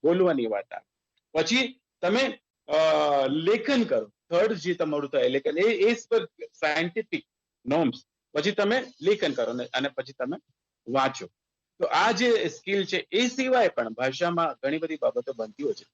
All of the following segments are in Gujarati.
બોલવાની વાત આવે. પછી તમે લેખન કરો. થર્ડ જે તમારું થાય લેખન, એ પર સાયન્ટિફિક નોર્મ્સ. પછી તમે લેખન કરો અને પછી તમે વાંચો. તો આ જે સ્કિલ છે એ સિવાય પણ ભાષામાં ઘણી બધી બાબતો બનતી હોય છે.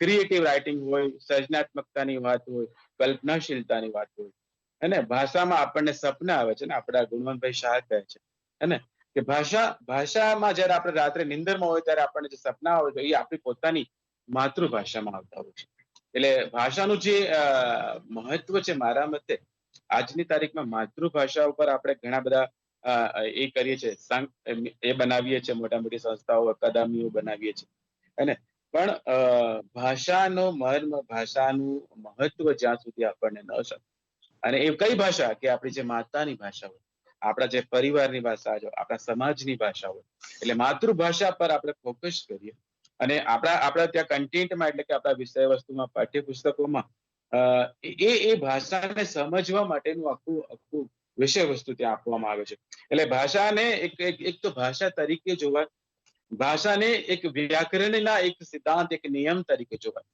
ક્રિએટિવ રાઇટિંગ હોય, સર્જનાત્મકતાની વાત હોય, કલ્પનાશીલતાની વાત હોય. અને ભાષામાં આપણને સપના આવે છે ને, આપણા ગુણવંતભાઈ શાહ કહે છે હે કે ભાષામાં જયારે આપણે રાત્રે નિંદરમાં હોય ત્યારે આપણને જે સપના આવે છે એ આપણી પોતાની માતૃભાષામાં આવતા હોય છે. એટલે ભાષાનું જે મહત્વ છે મારા મતે આજની તારીખમાં માતૃભાષા ઉપર આપણે ઘણા બધા એ કરીએ છીએ, એ બનાવીએ છીએ, મોટા મોટી સંસ્થાઓ અકાદમીઓ બનાવીએ છીએ. અને પણ ભાષાનો મર્મ, ભાષાનું મહત્વ જ્યાં સુધી આપણને ન સમજાય, અને એ કઈ ભાષા કે આપણી જે માતાની ભાષા હોય, આપણા જે પરિવારની ભાષા હોય, આપણા સમાજની ભાષા હોય, એટલે માતૃભાષા પર આપણે ફોકસ કરીએ અને આપણા ત્યાં કન્ટેન્ટમાં એટલે કે આપણા વિષય વસ્તુમાં, પાઠ્યપુસ્તકોમાં એ ભાષાને સમજવા માટેનું આખું વિષય વસ્તુ ત્યાં આપવામાં આવે છે. એટલે ભાષાને એક તો ભાષા તરીકે જોવાય, ભાષાને એક વ્યાકરણના એક સિદ્ધાંત, એક નિયમ તરીકે જોવાય,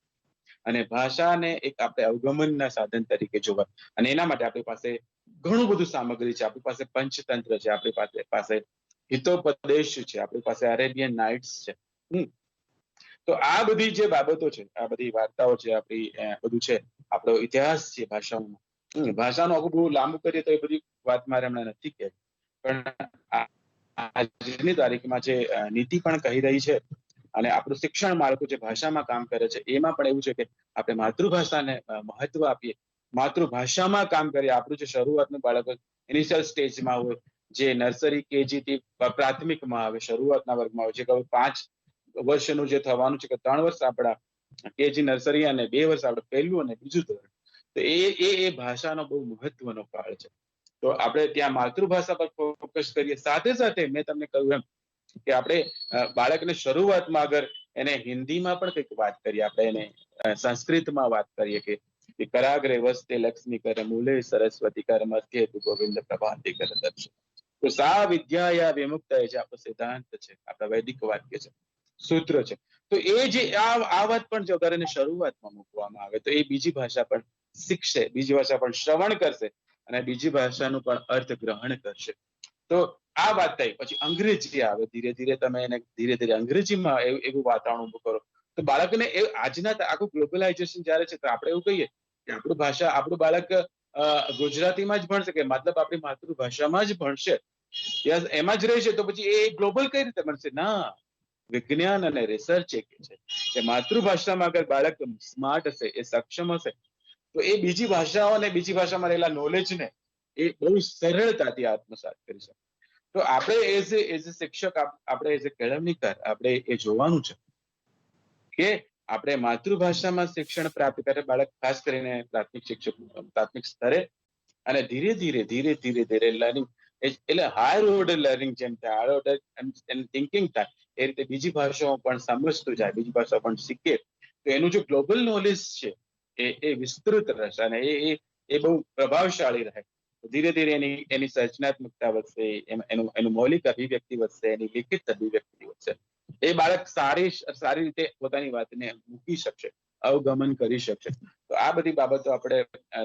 અને ભાષાને એક આપણે અવગમનના સાધન તરીકે જોવાય. અને એના માટે આપણી પાસે ઘણું બધું સામગ્રી છે. આપણી પાસે પંચતંત્ર છે, આપણી પાસે હિતોપદેશ છે, આપણી પાસે અરેબિયન નાઇટ્સ છે. તો આ બધી જે બાબતો છે, આ બધી વાર્તાઓ છે, આપણી બધું છે, આપણો ઇતિહાસ છે ભાષાઓનો. ભાષાનું આખું બહુ લાંબુ કરીએ તો એ બધી વાત મારે હમણાં નથી કહેવી, પણ આજની તારીખમાં જે નીતિ પણ કહી રહી છે અને આપણું શિક્ષણ માળખું જે ભાષામાં કામ કરે છે એમાં પણ એવું છે કે આપણે માતૃભાષાને મહત્વ આપીએ, માતૃભાષામાં કામ કરીએ. આપણું જે શરૂઆતનું બાળક ઇનિશિયલ સ્ટેજમાં હોય, જે નર્સરી કેજી થી પ્રાથમિકમાં આવે, શરૂઆતના વર્ગમાં હોય, જે 5 વર્ષનું જે થવાનું છે કે 3 વર્ષ આપણા કેજી નર્સરી અને 2 વર્ષ આપણે પહેલું અને બીજું ધોરણ, તો એ ભાષાનો બહુ મહત્વનો કાળ છે. તો આપણે ત્યાં માતૃભાષા પર ફોકસ કરીએ. સાથે સાથે મેં તમને કહ્યું એમ કે આપણે બાળકને શરૂઆતમાં અગર એને હિન્દીમાં પણ કંઈક વાત કરીએ, આપણે એને સંસ્કૃતમાં વાત કરીએ કે કરાગ્રે વસ્તે લક્ષ્મી કર મૂલે સરસ્વતી કર મધ્ય તુ ગોવિંદ પ્રભાતી કર દર્શન. તો સા વિદ્યા વિમુક્ત જે આપણો સિદ્ધાંત છે, આપણા વૈદિક વાક્ય છે, સૂત્ર છે. તો એ જે આ વાત પણ જો અગર એને શરૂઆતમાં મૂકવામાં આવે તો એ બીજી ભાષા પણ શીખશે, બીજી ભાષા પણ શ્રવણ કરશે અને બીજી ભાષાનું પણ અર્થગ્રહણ કરશે. તો આ વાત થઈ. પછી અંગ્રેજી આવે, ધીરે ધીરે તમે એને ધીરે ધીરે અંગ્રેજીમાં એવું વાતાવરણ ઉભું કરો તો બાળકને આજના આખું ગ્લોબલાઇઝેશન જયારે છે તો આપણે એવું કહીએ કે આપણું બાળક ગુજરાતીમાં જ ભણશે કે મતલબ આપણી માતૃભાષામાં જ ભણશે, એમાં જ રહેશે, તો પછી એ ગ્લોબલ કઈ રીતે બનશે? ના, વિજ્ઞાન અને રિસર્ચ એ કે છે કે માતૃભાષામાં અગર બાળક સ્માર્ટ હશે, એ સક્ષમ હશે, તો એ બીજી ભાષાઓ અને બીજી ભાષામાં રહેલા નોલેજને એ બહુ સરળતાથી આત્મસાત કરી શકે. તો આપણે એઝ એ શિક્ષક, આપણે એઝ એ કેળવણીકાર, આપણે એ જોવાનું છે કે આપણે માતૃભાષામાં શિક્ષણ પ્રાપ્ત કરે બાળક, ખાસ કરીને પ્રાથમિક સ્તરે, અને ધીરે ધીરે લર્નિંગ, એટલે હાયર ઓર્ડર લર્નિંગ જેમ થાય, હાયર ઓર્ડર થિંકિંગ થાય, એ રીતે બીજી ભાષાઓ પણ સમજતું જાય, બીજી ભાષાઓ પણ શીખે, તો એનું જે ગ્લોબલ નોલેજ છે એ વિસ્તૃત રહેશે અને એ બહુ પ્રભાવશાળી રહે. ધીરે ધીરે એની સર્જનાત્મકતા વધશે, એનું મૌલિક અભિવ્યક્તિ વધશે, એની લિખિત અભિવ્યક્તિ વધશે. એ બાળક સારી રીતે પોતાની વાતને મૂકી શકશે, અવગમન કરી શકશે. તો આ બધી બાબતો આપણે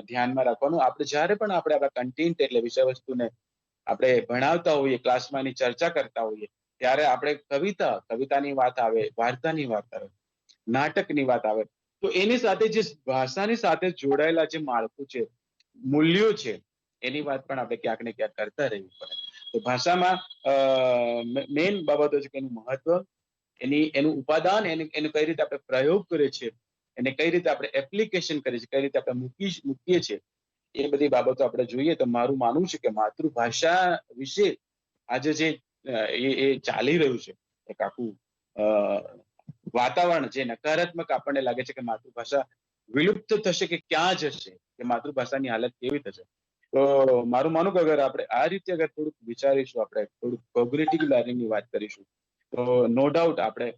ધ્યાનમાં રાખવાનું. આપણે જ્યારે પણ આપણે આપણા કન્ટેન્ટ એટલે વિષય વસ્તુને આપણે ભણાવતા હોઈએ, ક્લાસમાં એની ચર્ચા કરતા હોઈએ, ત્યારે આપણે કવિતાની વાત આવે, વાર્તાની વાત આવે, નાટકની વાત આવે, તો એની સાથે જે ભાષાની સાથે જોડાયેલા જે માળખું છે, મૂલ્યો છે, એની વાત પણ આપણે ક્યાંક ને ક્યાંક કરતા રહેવું પડે. તો ભાષામાં મેઇન બાબતો છે કે એનું મહત્વ, એનું ઉપાદાન, એનું કઈ રીતે આપણે પ્રયોગ કરીએ છીએ, એને કઈ રીતે આપણે એપ્લિકેશન કરીએ છીએ, કઈ રીતે આપણે મૂકીએ છીએ, એ બધી બાબતો આપણે જોઈએ. તો મારું માનવું છે કે માતૃભાષા વિશે આજે જે એ ચાલી રહ્યું છે એક આખું વાતાવરણ, જે નકારાત્મક આપણને લાગે છે કે માતૃભાષા વિલુપ્ત થશે કે ક્યાં જશે, કે માતૃભાષાની હાલત કેવી થશે, તો મારું માનું કે અગર આપણે આ રીતે અગર થોડુંક વિચારીશું, આપણે થોડુંક કોગ્નિટિવ લર્નિંગની વાત કરીશું, તો નો ડાઉટ આપણે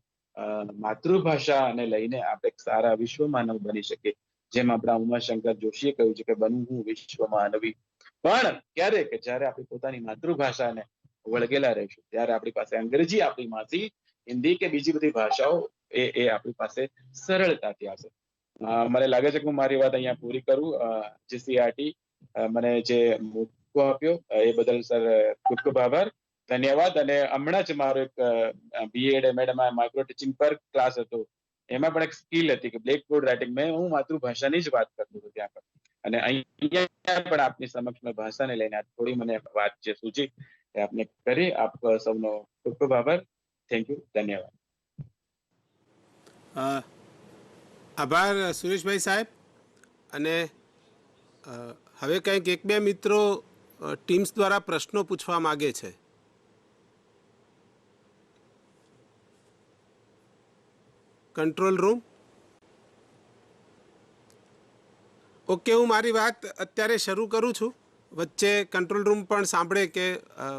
માતૃભાષાને લઈને આપણે સારા વિશ્વ માનવ બની શકીએ. જેમ આપણા ઉમાશંકર જોશીએ કહ્યું છે કે બનવું હું વિશ્વ માનવી. પણ ક્યારે? કે જયારે આપણી પોતાની માતૃભાષાને વળગેલા રહીશું, ત્યારે આપણી પાસે અંગ્રેજી, આપણી માંથી હિન્દી કે બીજી બધી ભાષાઓ એ આપણી પાસે સરળતાથી આવશે. મને લાગે છે કે હું મારી વાત અહીંયા પૂરી કરું. જીસીઆરટી મને જે મોકો આપ્યો એ બદલ સર ખૂબ ખૂબ આભાર, ધન્યવાદ. અને હમણાં જ મારો એક બીએડ એમએડમાં માઇક્રો ટીચિંગ પર ક્લાસ હતો, એમાં પણ એક સ્કિલ હતી કે બ્લેકબોર્ડ રાઇટિંગ. મેં હું માતૃભાષાની જ વાત કરતો હતો ત્યાં પર, અને અહીંયા પણ આપની સમક્ષ મેં ભાષાને લઈને થોડી મને વાત જે સૂચી એ આપને કરી. આપ સૌનો ખૂબ ખૂબ આભાર. થેન્ક યુ, ધન્યવાદ. આભાર સુરેશભાઈ સાહેબ. અને હવે કંઈક એક બે મિત્રો ટીમ્સ દ્વારા પ્રશ્નો પૂછવા માગે છે. Control room. ઓકે, હું મારી વાત અત્યારે શરૂ કરું છું. વચ્ચે કંટ્રોલ રૂમ પણ સાંભળે કે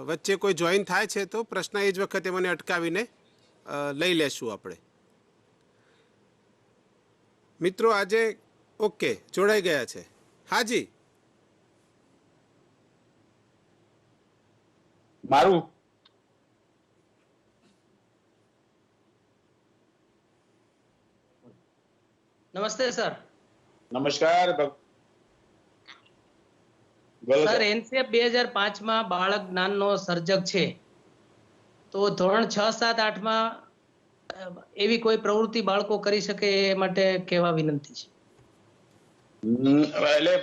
વચ્ચે કોઈ જોઈન થાય છે તો પ્રશ્ન એ જ વખતે મને અટકાવીને લઈ લેશું આપણે. મિત્રો આજે ઓકે જોડાઈ ગયા છે. હાજી મારું નમસ્તે સર. નમસ્કાર સર, એનસીએફ 2005 માં બાળક જ્ઞાનનો સર્જક છે, તો ધોરણ 6, 7, 8 માં એવી કોઈ પ્રવૃત્તિ બાળકો કરી શકે એ માટે કહેવા વિનંતી છે. એટલે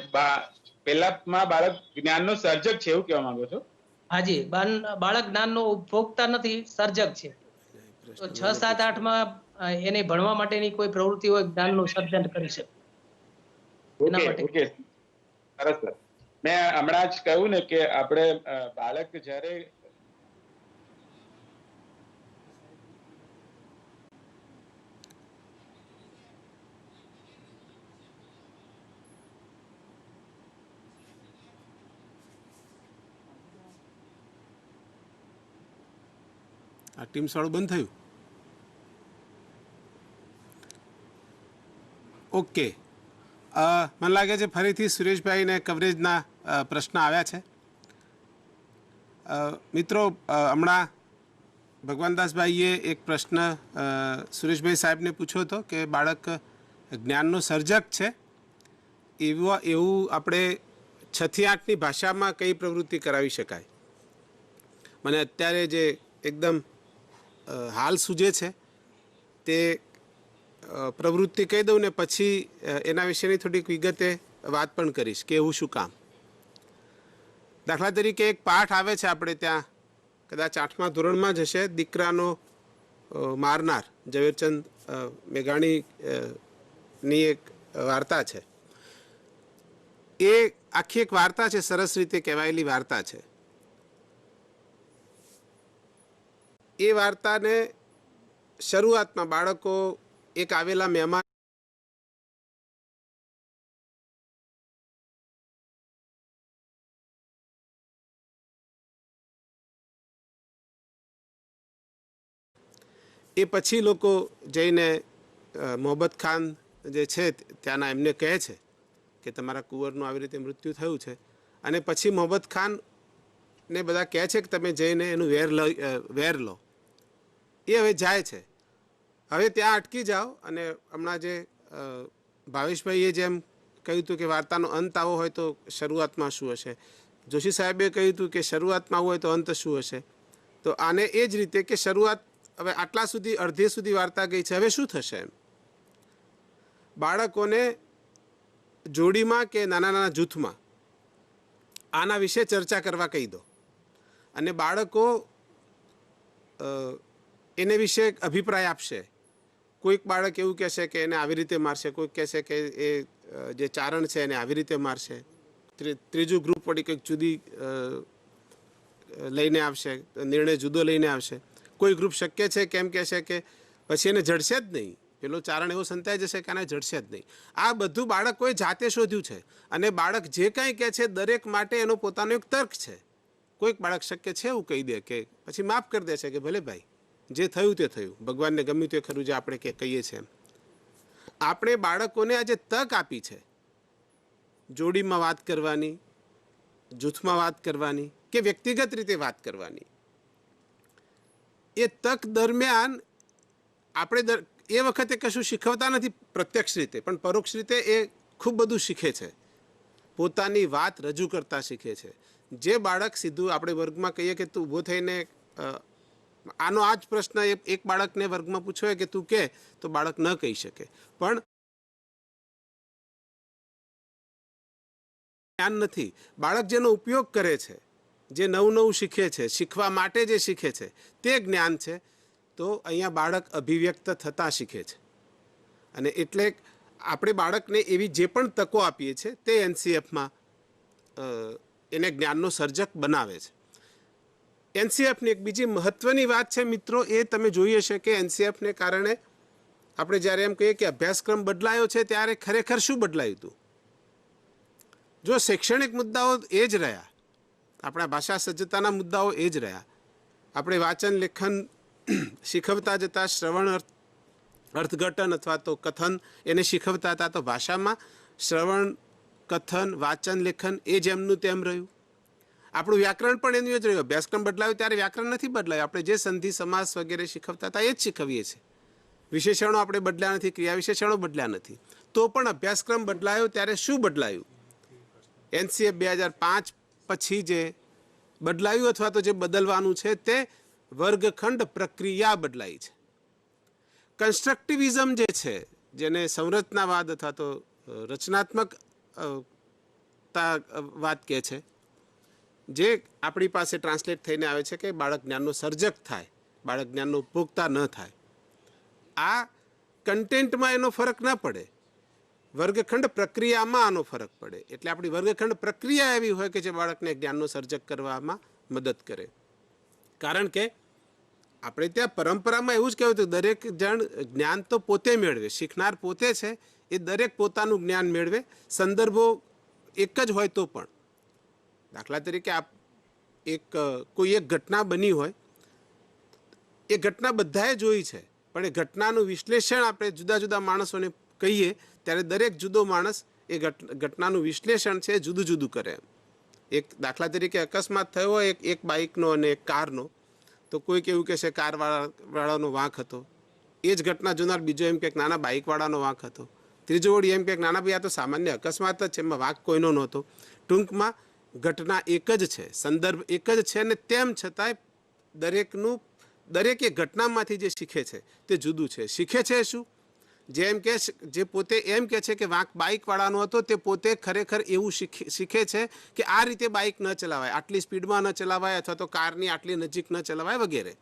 પેલામાં બાળક જ્ઞાનનો સર્જક છે એવું કહેવા માંગો છો? હાજી, બાળક જ્ઞાનનો ઉપભોક્તા નથી, સર્જક છે. તો 6, 7, 8 માં એને ભણવા માટેની કોઈ પ્રવૃત્તિ હોય, જ્ઞાનનું સર્જન કરી શકે. ઓકે, સરસ સર. મેં હમણાં જ કહ્યું ને કે આપણે બાળક જ્યારે આ ટીમ્સ વાળું બંધ થયું. ઓકે, મને લાગે છે ફરીથી સુરેશભાઈને કવરેજના પ્રશ્ન આવ્યા છે. મિત્રો, હમણાં ભગવાનદાસભાઈએ એક પ્રશ્ન સુરેશભાઈ સાહેબને પૂછ્યો હતો કે બાળક જ્ઞાનનો સર્જક છે, એવું આપણે 6 થી 8ની ભાષામાં કઈ પ્રવૃત્તિ કરાવી શકાય. મને અત્યારે જે એકદમ હાલ સૂજે છે તે પ્રવૃત્તિ કહી દઉં ને પછી એના વિશેની થોડીક વિગતે વાત પણ કરીશ કે એવું શું કામ. દાખલા તરીકે એક પાઠ આવે છે આપણે ત્યાં, કદાચ 8મા ધોરણમાં જ હશે, દીકરાનો મારનાર, ઝવેરચંદ મેઘાણીની એક વાર્તા છે. એ આખી એક વાર્તા છે, સરસ રીતે કહેવાયેલી વાર્તા છે. એ વાર્તાને શરૂઆતમાં બાળકો એક આવેલા મહેમાન એ પછી લોકો જઈને મોહબ્બત ખાન જે છે ત્યાંના એમને કહે છે કે તમારા કુંવરનું આવી રીતે મૃત્યુ થયું છે. અને પછી મોહબ્બત ખાનને બધા કહે છે કે તમે જઈને એનું વેર લો. એ હવે જાય છે. હવે ત્યાં અટકી જાઓ. અને હમણાં જે ભાવેશભાઈએ જેમ કહ્યું હતું કે વાર્તાનો અંત આવો હોય તો શરૂઆતમાં શું હશે, જોશી સાહેબે કહ્યું હતું કે શરૂઆતમાં આવું હોય તો અંત શું હશે. તો આને એ જ રીતે કે શરૂઆત હવે આટલા સુધી, અડધે સુધી વાર્તા ગઈ છે, હવે શું થશે એમ. બાળકોને જોડીમાં કે નાના નાના જૂથમાં આના વિશે ચર્ચા કરવા કહી દો. અને બાળકો એને વિશે અભિપ્રાય આપશે. કોઈક બાળક એવું કહેશે કે એને આવી રીતે મારશે, કોઈક કહેશે કે એ જે ચારણ છે એને આવી રીતે મારશે, ત્રીજું ગ્રુપ વળી કંઈક જુદી લઈને આવશે, નિર્ણય જુદો લઈને આવશે. કોઈ ગ્રુપ શક્ય છે કેમ કહેશે કે પછી એને જડશે જ નહીં, પેલો ચારણ એવો સંતાઈ જશે કે આને જડશે જ નહીં. આ બધું બાળકોએ જાતે શોધ્યું છે. અને બાળક જે કાંઈ કહે છે દરેક માટે એનો પોતાનો એક તર્ક છે. કોઈક બાળક શક્ય છે એવું કહી દે કે પછી માફ કરી દેશે કે ભલે ભાઈ જે થયું તે થયું, ભગવાનને ગમ્યું તે ખરું, જે આપણે કહીએ છીએ એમ. આપણે બાળકોને આજે તક આપી છે જોડીમાં વાત કરવાની, જૂથમાં વાત કરવાની કે વ્યક્તિગત રીતે વાત કરવાની. એ તક દરમિયાન આપણે એ વખતે કશું શીખવતા નથી પ્રત્યક્ષ રીતે, પણ પરોક્ષ રીતે એ ખૂબ બધું શીખે છે, પોતાની વાત રજૂ કરતા શીખે છે. જે બાળક સીધું આપણે વર્ગમાં કહીએ કે તું ઊભો થઈને આનો આ જ પ્રશ્ન એક બાળકને વર્ગમાં પૂછ્યો કે તું કે, તો બાળક ન કહી શકે. પણ જ્ઞાન નથી, બાળક જેનો ઉપયોગ કરે છે, જે નવું નવું શીખે છે, શીખવા માટે જે શીખે છે તે જ્ઞાન છે. તો અહીંયા બાળક અભિવ્યક્ત થતાં શીખે છે. અને એટલે આપણે બાળકને એવી જે પણ તકો આપીએ છીએ તે એનસીએફમાં એને જ્ઞાનનો સર્જક બનાવે છે. એનસીએફની એક બીજી મહત્વની વાત છે મિત્રો, એ તમે જોઈ હશે કે એનસીએફને કારણે આપણે જ્યારે એમ કહીએ કે અભ્યાસક્રમ બદલાયો છે, ત્યારે ખરેખર શું બદલાયું હતું? જો શૈક્ષણિક મુદ્દાઓ એ જ રહ્યા, આપણા ભાષા સજ્જતાના મુદ્દાઓ એ જ રહ્યા, આપણે વાંચન લેખન શીખવતા જતા, શ્રવણ અર્થઘટન અથવા તો કથન એને શીખવતા હતા, તો ભાષામાં શ્રવણ કથન વાંચન લેખન એ જેમનું તેમ રહ્યું. આપણું વ્યાકરણ પણ એનું જ રહ્યું. અભ્યાસક્રમ બદલાયો ત્યારે વ્યાકરણ નથી બદલાયું. આપણે જે સંધિ સમાસ વગેરે શીખવતા હતા એ જ શીખવીએ છીએ. વિશેષણો આપણે બદલ્યા નથી, ક્રિયા વિશેષણો બદલ્યા નથી. તો પણ અભ્યાસક્રમ બદલાયો ત્યારે શું બદલાયું? એનસીએફ 2005 પછી જે બદલાયું અથવા તો જે બદલવાનું છે તે વર્ગખંડ પ્રક્રિયા બદલાઈ છે. કન્સ્ટ્રક્ટિવિઝમ જે છે, જેને સંરચનાવાદ અથવા તો રચનાત્મકતા કહે છે, જે આપણી પાસે ટ્રાન્સલેટ થઈને આવે છે કે બાળક જ્ઞાનનો સર્જક થાય, બાળક જ્ઞાનનો ઉપભોક્તા ન થાય. આ કન્ટેન્ટમાં એનો ફરક ના પડે, વર્ગખંડ પ્રક્રિયામાં આનો ફરક પડે. એટલે આપણી વર્ગખંડ પ્રક્રિયા એવી હોય કે જે બાળકને જ્ઞાનનો સર્જક કરવામાં મદદ કરે. કારણ કે આપણે ત્યાં પરંપરામાં એવું જ કહેવું હતું, દરેક જણ જ્ઞાન તો પોતે મેળવે, શીખનાર પોતે છે, એ દરેક પોતાનું જ્ઞાન મેળવે, સંદર્ભો એક જ હોય તો પણ. દાખલા તરીકે કોઈ એક ઘટના બની હોય, એ ઘટના બધાએ જોઈ છે, પણ એ ઘટનાનું વિશ્લેષણ આપણે જુદા જુદા માણસોને કહીએ ત્યારે દરેક જુદો માણસ એ ઘટનાનું વિશ્લેષણ છે જુદું જુદું કરે. એક દાખલા તરીકે અકસ્માત થયો હોય એક બાઇકનો અને એક કારનો, તો કોઈક એવું કહેશે કારવાળાનો વાંક હતો, એ જ ઘટના જોનાર બીજો એમ કે નાના બાઇકવાળાનો વાંક હતો, ત્રીજો વળી એમ કે નાના ભાઈ આ તો સામાન્ય અકસ્માત જ છે, એમાં વાંક કોઈનો નહોતો. ટૂંકમાં ઘટના એક જ છે, સંદર્ભ એક જ છે, અને તેમ છતાંય દરેકે ઘટનામાંથી જે શીખે છે તે જુદું છે. શીખે છે શું? જે પોતે એમ કે છે કે વાંક બાઇકવાળાનો હતો, તે પોતે ખરેખર એવું શીખે છે કે આ રીતે બાઇક ન ચલાવાય, આટલી સ્પીડમાં ન ચલાવાય, અથવા તો કારની આટલી નજીક ન ચલાવાય વગેરે.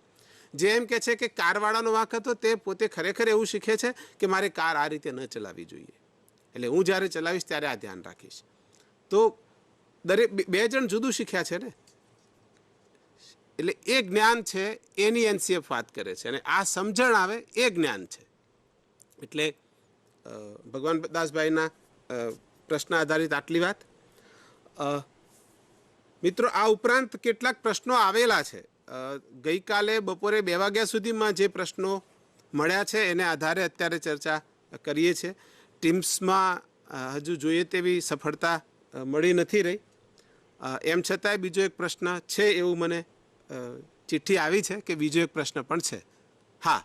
જે એમ કે છે કે કારવાળાનો વાંક હતો, તે પોતે ખરેખર એવું શીખે છે કે મારે કાર આ રીતે ન ચલાવવી જોઈએ, એટલે હું જ્યારે ચલાવીશ ત્યારે આ ધ્યાન રાખીશ. તો દરેક બે જણ જુદું શીખ્યા છે ને, એટલે એ જ્ઞાન છે એની એનસીએફ વાત કરે છે, અને આ સમજણ આવે એ જ્ઞાન છે. એટલે ભગવાન દાસભાઈના પ્રશ્ન આધારિત આટલી વાત. મિત્રો, આ ઉપરાંત કેટલાક પ્રશ્નો આવેલા છે. ગઈકાલે બપોરે 2 વાગ્યા સુધીમાં જે પ્રશ્નો મળ્યા છે એને આધારે અત્યારે ચર્ચા કરીએ છીએ. ટીમ્સમાં હજુ જોઈએ તેવી સફળતા મળી નથી રહી. એમ છતાંય બીજો એક પ્રશ્ન છે એવું મને ચિઠ્ઠી આવી છે કે બીજો એક પ્રશ્ન પણ છે. હા,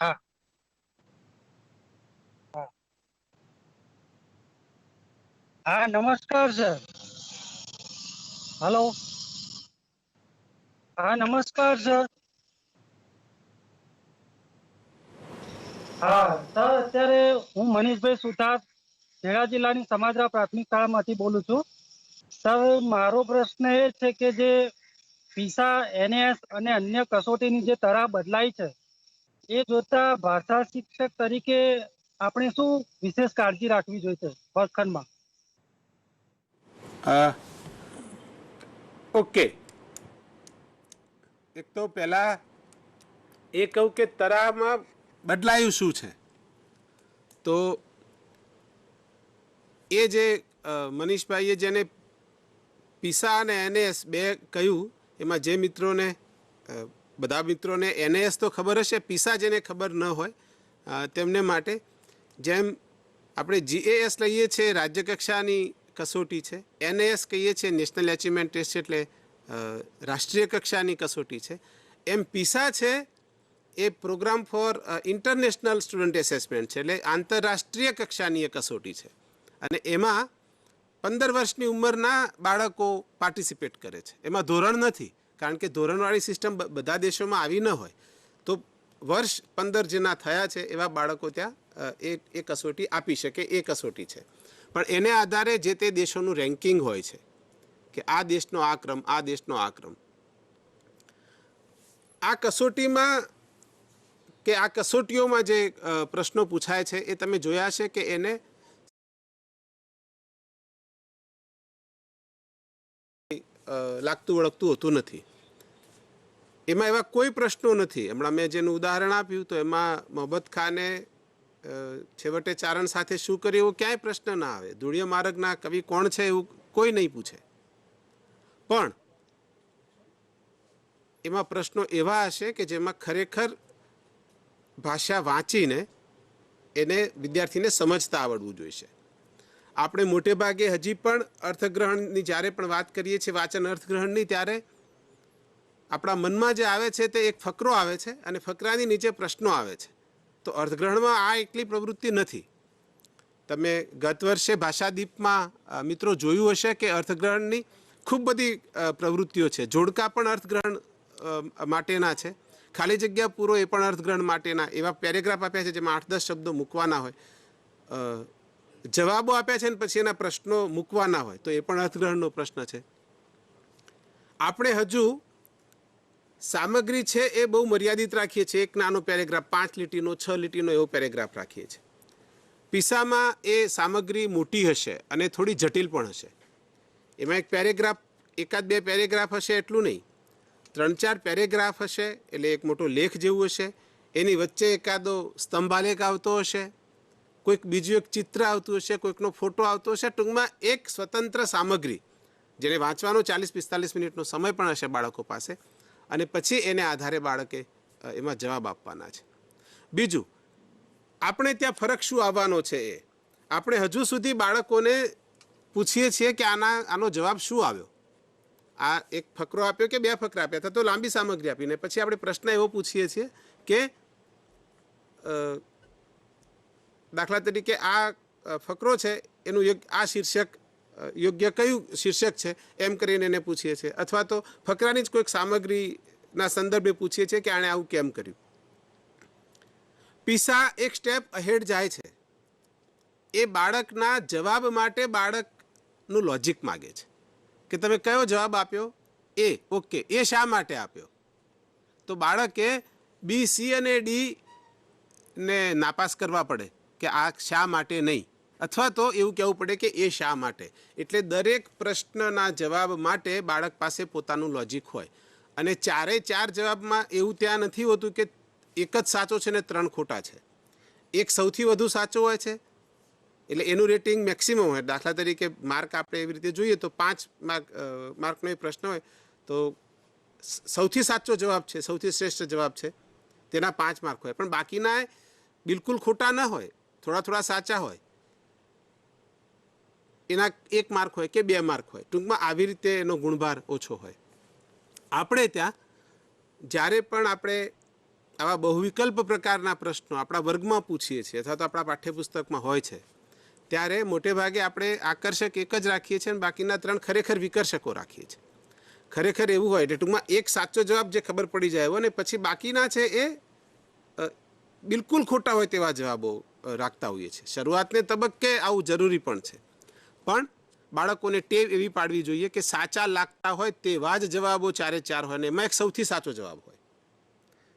હા હા નમસ્કાર સર. હેલો. હા નમસ્કાર સર. હા સર, અત્યારે હું મનીષભાઈ સુથાર, ખેડા જિલ્લાની સમાજરા પ્રાથમિક શાળામાંથી બોલું છું. સર, મારો પ્રશ્ન એ છે કે જે પીસા, એનએસ અને અન્ય કસોટીની જે તરાહ બદલાઈ છે, એ જોતા ભાષા શિક્ષક તરીકે આપણે શું વિશેષ કાળજી રાખવી જોઈએ વર્ગખંડમાં? ઓકે. એક તો પહેલા એ કહું કે તરાહમાં બદલાયું શું છે. તો એ જે મનીષભાઈએ જેને પીસા અને એનએસ બે કહ્યું, એમાં જે મિત્રોને, બધા મિત્રોને એનએસ તો ખબર હશે, પીસા જેને ખબર ન હોય તેમને માટે જેમ આપણે GAS લઈએ છીએ રાજ્ય કક્ષાની કસોટી છે, NAS કહીએ છીએ નેશનલ એચિવમેન્ટ ટેસ્ટ એટલે રાષ્ટ્રીય કક્ષાની કસોટી છે, એમ PISA છે એ program for international student assessment છે, એટલે આંતરરાષ્ટ્રીય કક્ષાની એ કસોટી છે. અને એમાં 15 વર્ષની ઉંમરના બાળકો પાર્ટિસિપેટ કરે છે. એમાં ધોરણ નથી, કારણ કે ધોરણવાળી સિસ્ટમ બધા દેશોમાં આવી ન હોય. તો વર્ષ 15 જેના થયા છે એવા બાળકો ત્યાં એ કસોટી આપી શકે, એ કસોટી છે. પણ એને આધારે જે તે દેશોનું રેન્કિંગ હોય છે કે આ દેશનો આ ક્રમ, આ દેશનો આ ક્રમ. આ કસોટીમાં કે આ કસોટીઓમાં જે પ્રશ્નો પૂછાય છે એ તમે જોયા છે કે એને લાગતું વળગતું હોતું નથી. એમાં એવા કોઈ પ્રશ્નો નથી. હમણાં મેં જેનું ઉદાહરણ આપ્યું તો એમાં મોહબ્બત ખાને છેવટે ચારણ સાથે શું કર્યું એવો ક્યાંય પ્રશ્ન ના આવે. ધૂળિયા માર્ગના કવિ કોણ છે એવું કોઈ નહીં પૂછે. પણ એમાં પ્રશ્નો એવા હશે કે જેમાં ખરેખર ભાષા વાંચીને એને વિદ્યાર્થીને સમજતા આવડવું જોઈશે. આપણે મોટે ભાગે હજી પણ અર્થગ્રહણની જ્યારે પણ વાત કરીએ છીએ, વાચન અર્થગ્રહણની, ત્યારે આપણા મનમાં જે આવે છે તે એક ફકરો આવે છે અને ફકરાની નીચે પ્રશ્નો આવે છે. તો અર્થગ્રહણમાં આ એકલી પ્રવૃત્તિ નથી. તમે ગત વર્ષે ભાષાદીપમાં મિત્રો જોયું હશે કે અર્થગ્રહણની ખૂબ બધી પ્રવૃત્તિઓ છે. જોડકા પણ અર્થગ્રહણ માટેના છે, ખાલી જગ્યા પૂરો એ પણ અર્થગ્રહણ માટેના. એવા પેરેગ્રાફ આપ્યા છે જેમાં 8-10 શબ્દો મૂકવાના હોય, જવાબો આપ્યા છે ને પછી એના પ્રશ્નો મૂકવાના હોય, તો એ પણ અર્થગ્રહણનો પ્રશ્ન છે. આપણે હજુ સામગ્રી છે એ બહુ મર્યાદિત રાખીએ છીએ. એક નાનો પેરેગ્રાફ 5 લીટીનો 6 લીટીનો એવો પેરેગ્રાફ રાખીએ છીએ. PISAમાં એ સામગ્રી મોટી હશે અને થોડી જટિલ પણ હશે. એમાં એક પેરેગ્રાફ, 1-2 પેરેગ્રાફ હશે એટલું નહીં, 3-4 પેરેગ્રાફ હશે, એટલે એક મોટો લેખ જેવું હશે. એની વચ્ચે એકાદો સ્તંભાલેખ આવતો હશે, કોઈક બીજું એક ચિત્ર આવતું હશે, કોઈકનો ફોટો આવતો હશે. ટૂંકમાં એક સ્વતંત્ર સામગ્રી જેને વાંચવાનો 40-45 મિનિટનો સમય પણ હશે બાળકો પાસે, અને પછી એને આધારે બાળકે એમાં જવાબ આપવાના છે. બીજું, આપણે ત્યાં ફરક શું આવવાનો છે એ આપણે હજુ સુધી બાળકોને પૂછીએ છીએ કે આનો જવાબ શું આવ્યો. આ એક ફકરો આપ્યો કે 2 ફકરા આપ્યા હતા તો લાંબી સામગ્રી આપીને પછી આપણે પ્રશ્ન એવો પૂછીએ છીએ કે દાખલા તરીકે આ ફકરો છે એનું આ શીર્ષક યોગ્ય કયું શીર્ષક છે એમ કરીને એને પૂછીએ છીએ. અથવા તો ફકરાની જ કોઈક સામગ્રીના સંદર્ભે પૂછીએ છીએ કે આણે આવું કેમ કર્યું. PISA એક સ્ટેપ અહેડ જાય છે. એ બાળકના જવાબ માટે બાળકનું લોજિક માગે છે કે તમે કયો જવાબ આપ્યો, એ ઓકે, એ શા માટે આપ્યો. તો બાળકે B, C અને D ને નાપાસ કરવા પડે કે આ શા માટે નહીં, અથવા તો એવું કહેવું પડે કે એ શા માટે. એટલે દરેક પ્રશ્નના જવાબ માટે બાળક પાસે પોતાનું લોજિક હોય. અને 4 જવાબમાં એવું ત્યાં નથી હોતું કે એક જ સાચો છે ને 3 ખોટા છે. એક સૌથી વધુ સાચો હોય છે, એટલે એનું રેટિંગ મેક્સિમમ હોય. દાખલા તરીકે માર્ક આપણે એવી રીતે જોઈએ તો 5 માર્કનો એ પ્રશ્ન હોય તો સૌથી સાચો જવાબ છે, સૌથી શ્રેષ્ઠ જવાબ છે, તેના 5 માર્ક હોય. પણ બાકીના બિલકુલ ખોટા ન હોય, થોડા સાચા હોય, એના 1 માર્ક હોય કે 2 માર્ક હોય. ટૂંકમાં આવી રીતે એનો ગુણભાર ઓછો હોય. આપણે ત્યાં જ્યારે પણ આપણે આવા બહુવિકલ્પ પ્રકારના પ્રશ્નો આપણા વર્ગમાં પૂછીએ છીએ અથવા તો આપણા પાઠ્યપુસ્તકમાં હોય છે, ત્યારે મોટે ભાગે આપણે આકર્ષક એક જ રાખીએ છીએ અને બાકીના 3 ખરેખર વિકર્ષકો રાખીએ છીએ. ખરેખર એવું હોય એટલે ટૂંકમાં એક સાચો જવાબ જે ખબર પડી જાય અને પછી બાકીના છે એ બિલકુલ ખોટા હોય તેવા જવાબો રાખતા હોઈએ છીએ. શરૂઆતને તબક્કે આવું જરૂરી પણ છે, પણ બાળકોને ટેવ એવી પાડવી જોઈએ કે સાચા લાગતા હોય તેવા જ જવાબો 4-4 હોય અને એમાં એક સૌથી સાચો જવાબ હોય.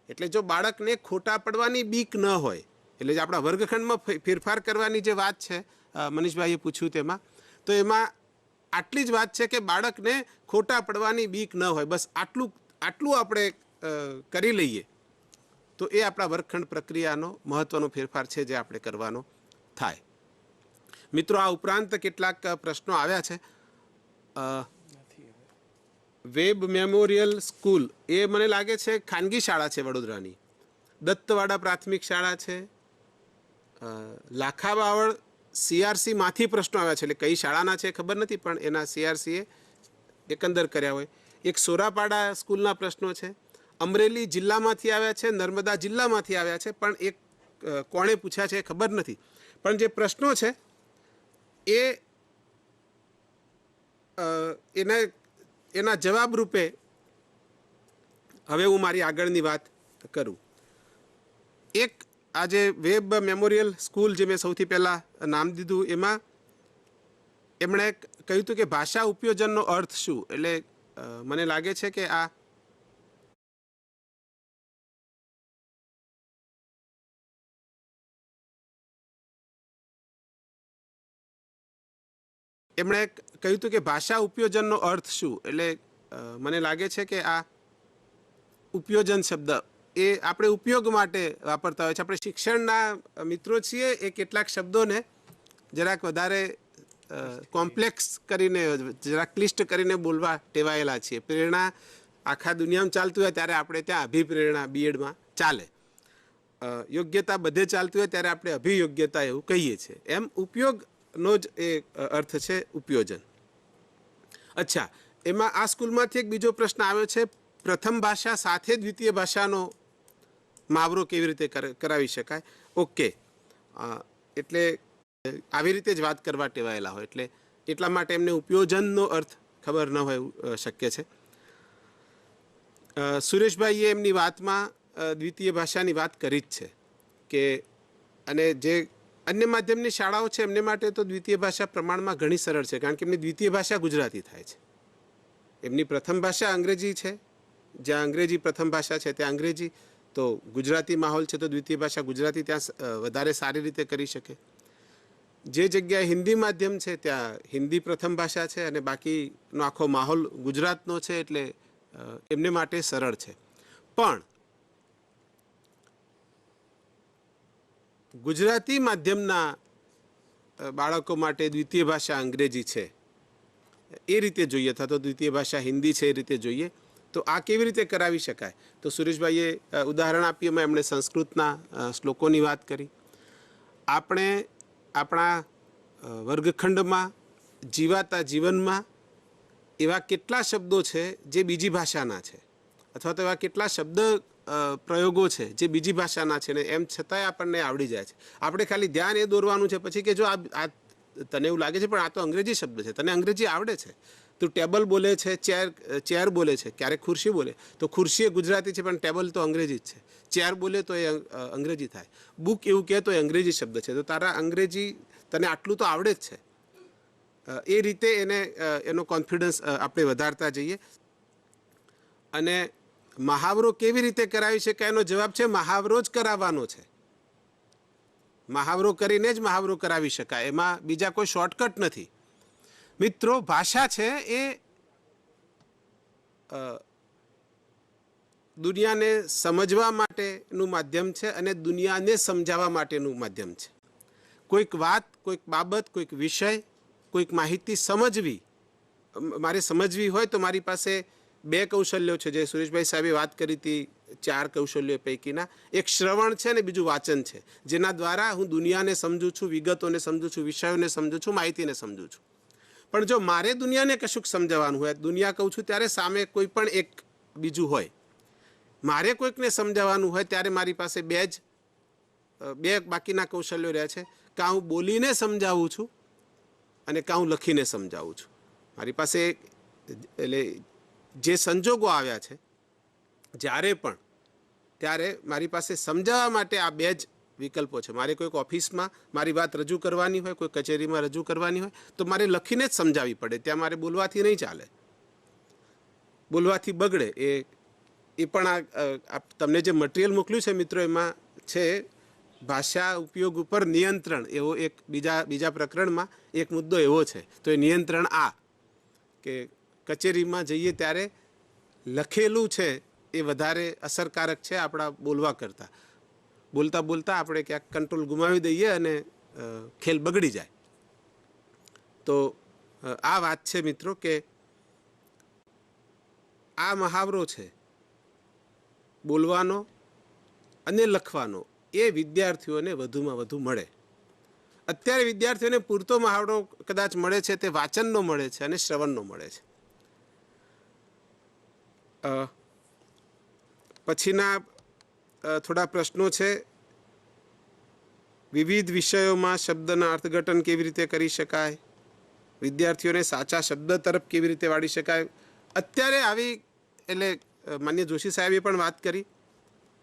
એટલે જો બાળકને ખોટા પડવાની બીક ન હોય, એટલે જે આપણા વર્ગખંડમાં ફેરફાર કરવાની જે વાત છે મનીષભાઈએ પૂછ્યું તેમાં, તો એમાં આટલી જ વાત છે કે બાળકને ખોટા પડવાની બીક ન હોય. બસ આટલું આપણે કરી લઈએ તો એ આપણા વર્ગખંડ પ્રક્રિયાનો મહત્વનો ફેરફાર છે જે આપણે કરવાનો થાય. મિત્રો, આ ઉપરાંત કેટલાક પ્રશ્નો આવ્યા છે. વેબ મેમોરિયલ સ્કૂલ એ મને લાગે છે ખાનગી શાળા છે વડોદરાની. દત્તવાડા પ્રાથમિક શાળા છે, લાખા બાવળ CRC-માંથી પ્રશ્નો આવ્યા છે, એટલે કઈ શાળાના છે ખબર નથી, પણ એના CRC-એ એકંદર કર્યા હોય. એક સોરાપાડા સ્કૂલના પ્રશ્નો છે, અમરેલી જિલ્લામાંથી આવ્યા છે, નર્મદા જિલ્લામાંથી આવ્યા છે, પણ એક કોણે પૂછ્યા છે એ ખબર નથી. પણ જે પ્રશ્નો છે એ એના જવાબ રૂપે હવે હું મારી આગળની વાત કરું. એક આજે વેબ મેમોરિયલ સ્કૂલ જે મેં સૌથી પહેલાં નામ દીધું, એમાં એમણે કહ્યું હતું કે ભાષા ઉપયોજનનો અર્થ શું. એટલે મને લાગે છે કે આ એમણે કહ્યું હતું કે ભાષા ઉપયોજનનો અર્થ શું. એટલે મને લાગે છે કે આ ઉપયોજન શબ્દ એ આપણે ઉપયોગ માટે વાપરતા હોય છે. આપણે શિક્ષણના મિત્રો છીએ, એ કેટલાક શબ્દોને જરાક વધારે કોમ્પ્લેક્સ કરીને, જરાક ક્લિષ્ટ કરીને બોલવા ટેવાયેલા છીએ. પ્રેરણા આખા દુનિયામાં ચાલતું હોય ત્યારે આપણે ત્યાં અભિપ્રેરણા બીએડમાં ચાલે. યોગ્યતા બધે ચાલતું હોય ત્યારે આપણે અભિયોગ્યતા એવું કહીએ છીએ. એમ ઉપયોગનો જ એ અર્થ છે ઉપયોજન. અચ્છા, એમાં આ સ્કૂલમાંથી એક બીજો પ્રશ્ન આવ્યો છે, પ્રથમ ભાષા સાથે દ્વિતીય ભાષાનો મહાવરો કેવી રીતે કરાવી શકાય. ઓકે, એટલે આવી રીતે જ વાત કરવા ટેવાયેલા હોય, એટલે એટલા માટે એમને ઉપયોજનનો અર્થ ખબર ન હોય એવું શક્ય છે. સુરેશભાઈએ એમની વાતમાં દ્વિતીય ભાષાની વાત કરી જ છે કે, અને જે અન્ય માધ્યમની શાળાઓ છે એમને માટે તો દ્વિતીય ભાષા પ્રમાણમાં ઘણી સરળ છે, કારણ કે એમની દ્વિતીય ભાષા ગુજરાતી થાય છે. એમની પ્રથમ ભાષા અંગ્રેજી છે, જ્યાં અંગ્રેજી પ્રથમ ભાષા છે ત્યાં અંગ્રેજી, તો ગુજરાતી માહોલ છે તો દ્વિતીય ભાષા ગુજરાતી ત્યાં વધારે સારી રીતે કરી શકે. જે જગ્યાએ હિન્દી માધ્યમ છે ત્યાં હિન્દી પ્રથમ ભાષા છે, અને બાકીનો આખો માહોલ ગુજરાતનો છે, એટલે એમને માટે સરળ છે. પણ ગુજરાતી માધ્યમના બાળકો માટે દ્વિતીય ભાષા અંગ્રેજી છે એ રીતે જોઈએ, અથવા તો દ્વિતીય ભાષા હિન્દી છે એ રીતે જોઈએ, તો આ કેવી રીતે કરાવી શકાય. તો સુરેશભાઈએ ઉદાહરણ આપ્યું, એમાં એમણે સંસ્કૃતના શ્લોકોની વાત કરી. આપણે આપણા વર્ગખંડમાં જીવાતા જીવનમાં એવા કેટલા શબ્દો છે જે બીજી ભાષાના છે, અથવા તો એવા કેટલા શબ્દ પ્રયોગો છે જે બીજી ભાષાના છે, ને એમ છતાંય આપણને આવડી જાય છે. આપણે ખાલી ધ્યાન એ દોરવાનું છે પછી કે જો આ તને એવું લાગે છે પણ આ તો અંગ્રેજી શબ્દ છે, તને અંગ્રેજી આવડે છે, તું ટેબલ બોલે છે, ચેર બોલે છે, ક્યારેક ખુરશી બોલે, તો ખુરશી એ ગુજરાતી છે પણ ટેબલ તો અંગ્રેજી જ છે. ચેર બોલે તો એ અંગ્રેજી થાય. બુક એવું કહે તો એ અંગ્રેજી શબ્દ છે. તો તારા અંગ્રેજી તને આટલું તો આવડે જ છે. એ રીતે એનો કોન્ફિડન્સ આપણે વધારતા જઈએ. અને મહાવરો કેવી રીતે કરાવી શકાય, એનો જવાબ છે મહાવરો જ કરાવવાનો છે. મહાવરો કરીને જ મહાવરો કરાવી શકાય, એમાં બીજા કોઈ શોર્ટકટ નથી. મિત્રો, ભાષા છે એ દુનિયાને સમજવા માટેનું માધ્યમ છે અને દુનિયાને સમજાવવા માટેનું માધ્યમ છે. કોઈક વાત, કોઈક બાબત, કોઈક વિષય, કોઈક માહિતી મારે સમજવી હોય તો મારી પાસે બે કૌશલ્યો છે, જે સુરેશભાઈ સાહેબે વાત કરી હતી 4 કૌશલ્યો પૈકીના. એક શ્રવણ છે અને બીજું વાંચન છે, જેના દ્વારા હું દુનિયાને સમજું છું, વિગતોને સમજું છું, વિષયોને સમજું છું, માહિતીને સમજું છું. પણ જો મારે દુનિયાને કશુંક સમજાવવાનું હોય, દુનિયા કહું છું ત્યારે સામે કોઈ પણ એક બીજું હોય, મારે કોઈકને સમજાવવાનું હોય ત્યારે મારી પાસે બે બાકીના કૌશલ્યો રહે છે. કાં હું બોલીને સમજાવું છું અને કાં હું લખીને સમજાવું છું. મારી પાસે એટલે જે સંજોગો આવ્યા છે જ્યારે પણ, ત્યારે મારી પાસે સમજાવવા માટે આ બે જ વિકલ્પો છે. મારે કોઈક ઓફિસમાં મારી વાત રજૂ કરવાની હોય, કોઈ કચેરીમાં રજૂ કરવાની હોય, તો મારે લખીને જ સમજાવવી પડે. ત્યાં મારે બોલવાથી નહીં ચાલે, બોલવાથી બગડે. એ પણ આ તમને જે મટીરિયલ મોકલ્યું છે મિત્રો, એમાં છે ભાષા ઉપયોગ ઉપર નિયંત્રણ, એવો એક બીજા પ્રકરણમાં એક મુદ્દો એવો છે. તો એ નિયંત્રણ કે કચેરીમાં જઈએ ત્યારે લખેલું છે એ વધારે અસરકારક છે આપણા બોલવા કરતાં. બોલતા આપણે ક્યાંક કંટ્રોલ ગુમાવી દઈએ અને ખેલ બગડી જાય. તો આ વાત છે મિત્રો કે આ મહાવરો છે બોલવાનો અને લખવાનો એ વિદ્યાર્થીઓને વધુમાં વધુ મળે. અત્યારે વિદ્યાર્થીઓને પૂરતો મહાવરો કદાચ મળે છે તે વાંચનનો મળે છે અને શ્રવણનો મળે છે. પછીના થોડા પ્રશ્નો છે. વિવિધ વિષયોમાં શબ્દના અર્થઘટન કેવી રીતે કરી શકાય, વિદ્યાર્થીઓને સાચા શબ્દ તરફ કેવી રીતે વાળી શકાય. અત્યારે આવી એટલે માન્ય જોશી સાહેબે પણ વાત કરી,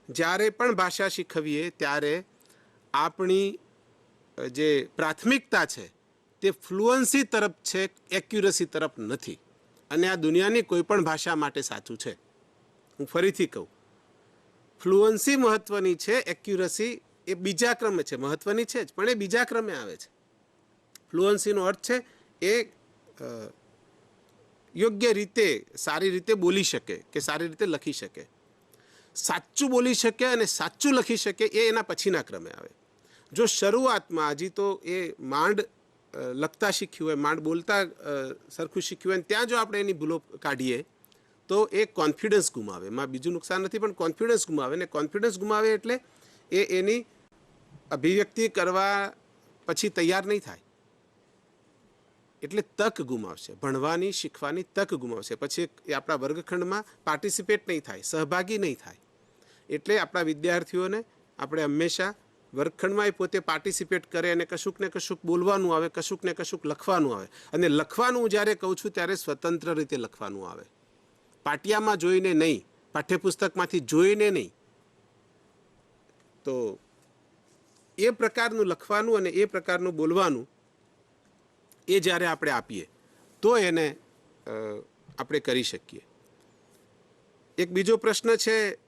જ્યારે પણ ભાષા શીખવીએ ત્યારે આપણી જે પ્રાથમિકતા છે તે ફ્લુઅન્સી તરફ છે, એક્યુરસી તરફ નથી. અને આ દુનિયાની કોઈ પણ ભાષા માટે સાચું છે. હું ફરીથી કહું, ફ્લુઅન્સી મહત્વની છે, એક્યુરસી એ બીજા ક્રમે છે. મહત્વની છે જ પણ એ બીજા ક્રમે આવે છે. ફ્લુઅન્સીનો અર્થ છે એ યોગ્ય રીતે સારી રીતે બોલી શકે કે સારી રીતે લખી શકે. સાચું બોલી શકે અને સાચું લખી શકે એ એના પછીના ક્રમે આવે. જો શરૂઆતમાં હજી તો એ માંડ લખતા શીખ્યું હોય, માંડ બોલતા સરખું શીખ્યું હોય, ત્યાં જો આપણે એની ભૂલો કાઢીએ તો એ કોન્ફિડન્સ ગુમાવે. એમાં બીજું નુકસાન નથી પણ કોન્ફિડન્સ ગુમાવે. ને કોન્ફિડન્સ ગુમાવે એટલે એ એની અભિવ્યક્તિ કરવા પછી તૈયાર નહીં થાય, એટલે તક ગુમાવશે. ભણવાની, શીખવાની તક ગુમાવશે. પછી એ આપણા વર્ગખંડમાં પાર્ટિસિપેટ નહીં થાય, સહભાગી નહીં થાય. એટલે આપણા વિદ્યાર્થીઓને આપણે હંમેશા વર્ગખંડમાં એ પોતે પાર્ટિસિપેટ કરે અને કશુંક ને કશુંક બોલવાનું આવે, કશુંક ને કશુંક લખવાનું આવે. અને લખવાનું જ્યારે કહું છું ત્યારે સ્વતંત્ર રીતે લખવાનું આવે, પાટિયામાં જોઈને નહીં, પાઠ્યપુસ્તકમાંથી જોઈને નહીં. તો એ પ્રકારનું લખવાનું અને એ પ્રકારનું બોલવાનું એ જ્યારે આપણે આપીએ તો એને આપણે કરી શકીએ. એક બીજો પ્રશ્ન છે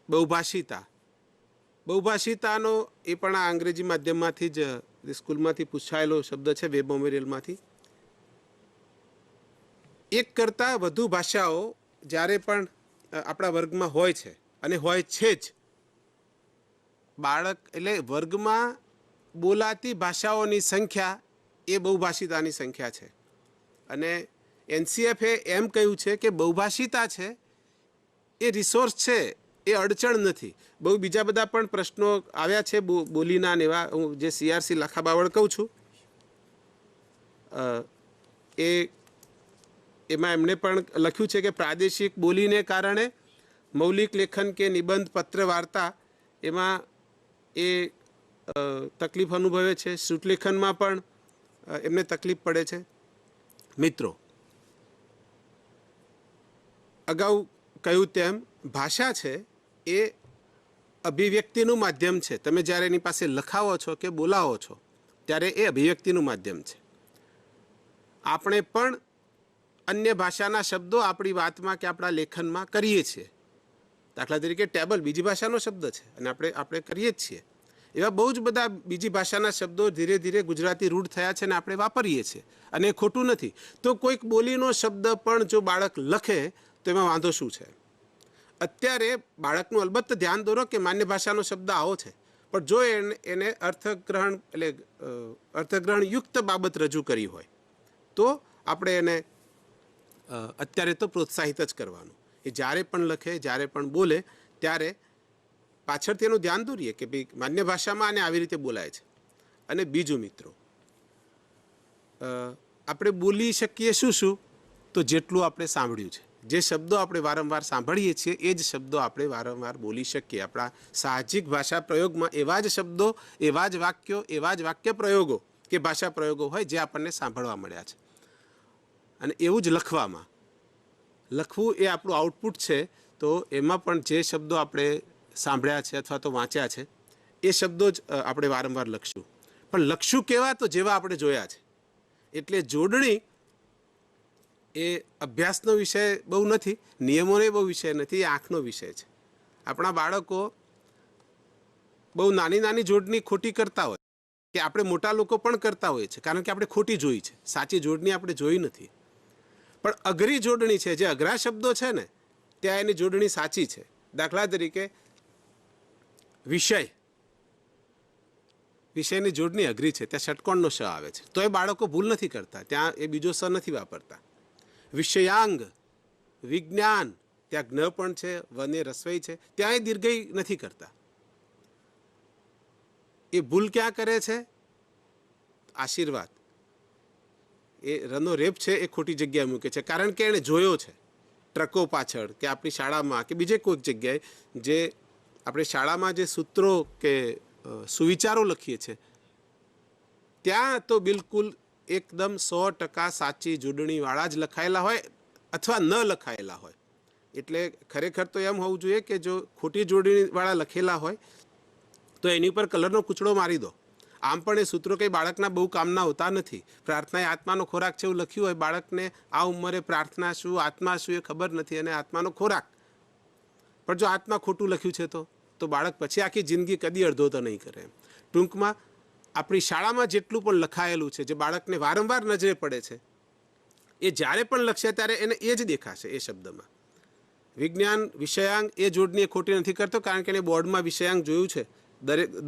બહુભાષિતા. બહુભાષિતાનો એ પણ આ અંગ્રેજી માધ્યમમાંથી જ સ્કૂલમાંથી પૂછાયેલો શબ્દ છે, વેબ મેમોરિયલમાંથી. એક કરતાં વધુ ભાષાઓ જ્યારે પણ આપણા વર્ગમાં હોય છે અને હોય છે જ, બાળક એટલે વર્ગમાં બોલાતી ભાષાઓની સંખ્યા એ બહુભાષિતાની સંખ્યા છે. અને NCFએ એમ કહ્યું છે કે બહુભાષિતા છે એ રિસોર્સ છે, એ અડચણ નથી. બહુ બીજા બધા પણ પ્રશ્નો આવ્યા છે બોલીના ને એવા. હું જે CRC લાખાબાવળ કહું છું એમાં એમણે પણ લખ્યું છે કે પ્રાદેશિક બોલીને કારણે મૌલિક લેખન કે નિબંધ, પત્ર, વાર્તા એમાં એ તકલીફ અનુભવે છે. શ્રુતલેખનમાં પણ એમને તકલીફ પડે છે. મિત્રો, અગાઉ કહ્યું તેમ ભાષા છે એ અભિવ્યક્તિનું માધ્યમ છે. તમે જ્યારે એની પાસે લખાવો છો કે બોલાવો છો ત્યારે એ અભિવ્યક્તિનું માધ્યમ છે. આપણે પણ અન્ય ભાષાના શબ્દો આપણી વાતમાં કે આપણા લેખનમાં કરીએ છીએ. દાખલા તરીકે ટેબલ બીજી ભાષાનો શબ્દ છે અને આપણે કરીએ જ છીએ. એવા બહુ જ બધા બીજી ભાષાના શબ્દો ધીરે ધીરે ગુજરાતી રૂઢ થયા છે અને આપણે વાપરીએ છીએ અને એ ખોટું નથી. તો કોઈક બોલીનો શબ્દ પણ જો બાળક લખે તો એમાં વાંધો શું છે? અત્યારે બાળકનું અલબત્ત ધ્યાન દોરો કે માન્ય ભાષાનો શબ્દ આવો છે, પણ જો એને અર્થગ્રહણ યુક્ત બાબત રજૂ કરી હોય તો આપણે એને અત્યારે તો પ્રોત્સાહિત જ કરવાનું. એ જ્યારે પણ લખે, જ્યારે પણ બોલે ત્યારે પાછળથી એનું ધ્યાન દોરીએ કે ભાઈ માન્ય ભાષામાં આને આવી રીતે બોલાય છે. અને બીજું મિત્રો, આપણે બોલી શકીએ શું? તો જેટલું આપણે સાંભળ્યું છે, જે શબ્દો આપણે વારંવાર સાંભળીએ છીએ એ જ શબ્દો આપણે વારંવાર બોલી શકીએ. આપણા સાહજિક ભાષા પ્રયોગમાં એવા જ શબ્દો, એવા જ વાક્યો, એવા જ વાક્ય પ્રયોગો કે ભાષા પ્રયોગો હોય જે આપણને સાંભળવા મળ્યા છે. અને એવું જ લખવું એ આપણું આઉટપુટ છે. તો એમાં પણ જે શબ્દો આપણે સાંભળ્યા છે અથવા તો વાંચ્યા છે એ શબ્દો જ આપણે વારંવાર લખશું. પણ લખશું કેવા? તો જેવા આપણે જોયા છે. એટલે જોડણી એ અભ્યાસનો વિષય બહુ નથી, નિયમોનો બહુ વિષય નથી, એ આંખનો વિષય છે. આપણા બાળકો બહુ નાની નાની જોડણી ખોટી કરતા હોય કે આપણે મોટા લોકો પણ કરતા હોઈએ છીએ, કારણ કે આપણે ખોટી જોઈ છે. સાચી જોડણી આપણે જોઈ નથી. પણ અઘરી જોડણી છે, જે અઘરા શબ્દો છે ને ત્યાં એની જોડણી સાચી છે. દાખલા તરીકે વિષયની જોડણી અઘરી છે, ત્યાં ષટકોણનો શ આવે છે તો એ બાળકો ભૂલ નથી કરતા, ત્યાં એ બીજો સ નથી વાપરતા. વિષયાંગ, વિજ્ઞાન, ત્યાં જ્ઞ પણ છે, વને રસવઈ છે, ત્યાં એ દીર્ઘઈ નથી કરતા. એ ભૂલ ક્યાં કરે છે? આશીર્વાદ, એ રનો રેપ છે એ ખોટી જગ્યાએ મૂકે છે, કારણ કે એણે જોયો છે ટ્રકો પાછળ કે આપણી શાળામાં કે બીજે કોઈક જગ્યાએ જે આપણે શાળામાં જે સૂત્રો કે સુવિચારો લખીએ છીએ ત્યાં તો બિલકુલ એકદમ 100% સાચી જોડણીવાળા જ લખાયેલા હોય અથવા ન લખાયેલા હોય. એટલે ખરેખર તો એમ હોવું જોઈએ કે જો ખોટી જોડણીવાળા લખેલા હોય તો એની ઉપર કલરનો કૂચડો મારી દો. આમ પણ એ સૂત્રો કંઈ બાળકના બહુ કામના હોતા નથી. પ્રાર્થના એ આત્માનો ખોરાક છે એવું લખ્યું હોય, બાળકને આ ઉંમરે પ્રાર્થના શું આત્મા શું એ ખબર નથી અને આત્માનો ખોરાક. પણ જો આત્મા ખોટું લખ્યું છે તો બાળક પછી આખી જિંદગી કદી અડધો તો નહીં કરે. ટૂંકમાં આપણી શાળામાં જેટલું પણ લખાયેલું છે જે બાળકને વારંવાર નજરે પડે છે એ જ્યારે પણ લખશે ત્યારે એને એ જ દેખાશે. એ શબ્દમાં વિજ્ઞાન વિષયાંગ એ જોડણી ખોટી નથી કરતો, કારણ કે એને બોર્ડમાં વિષયાંગ જોયું છે,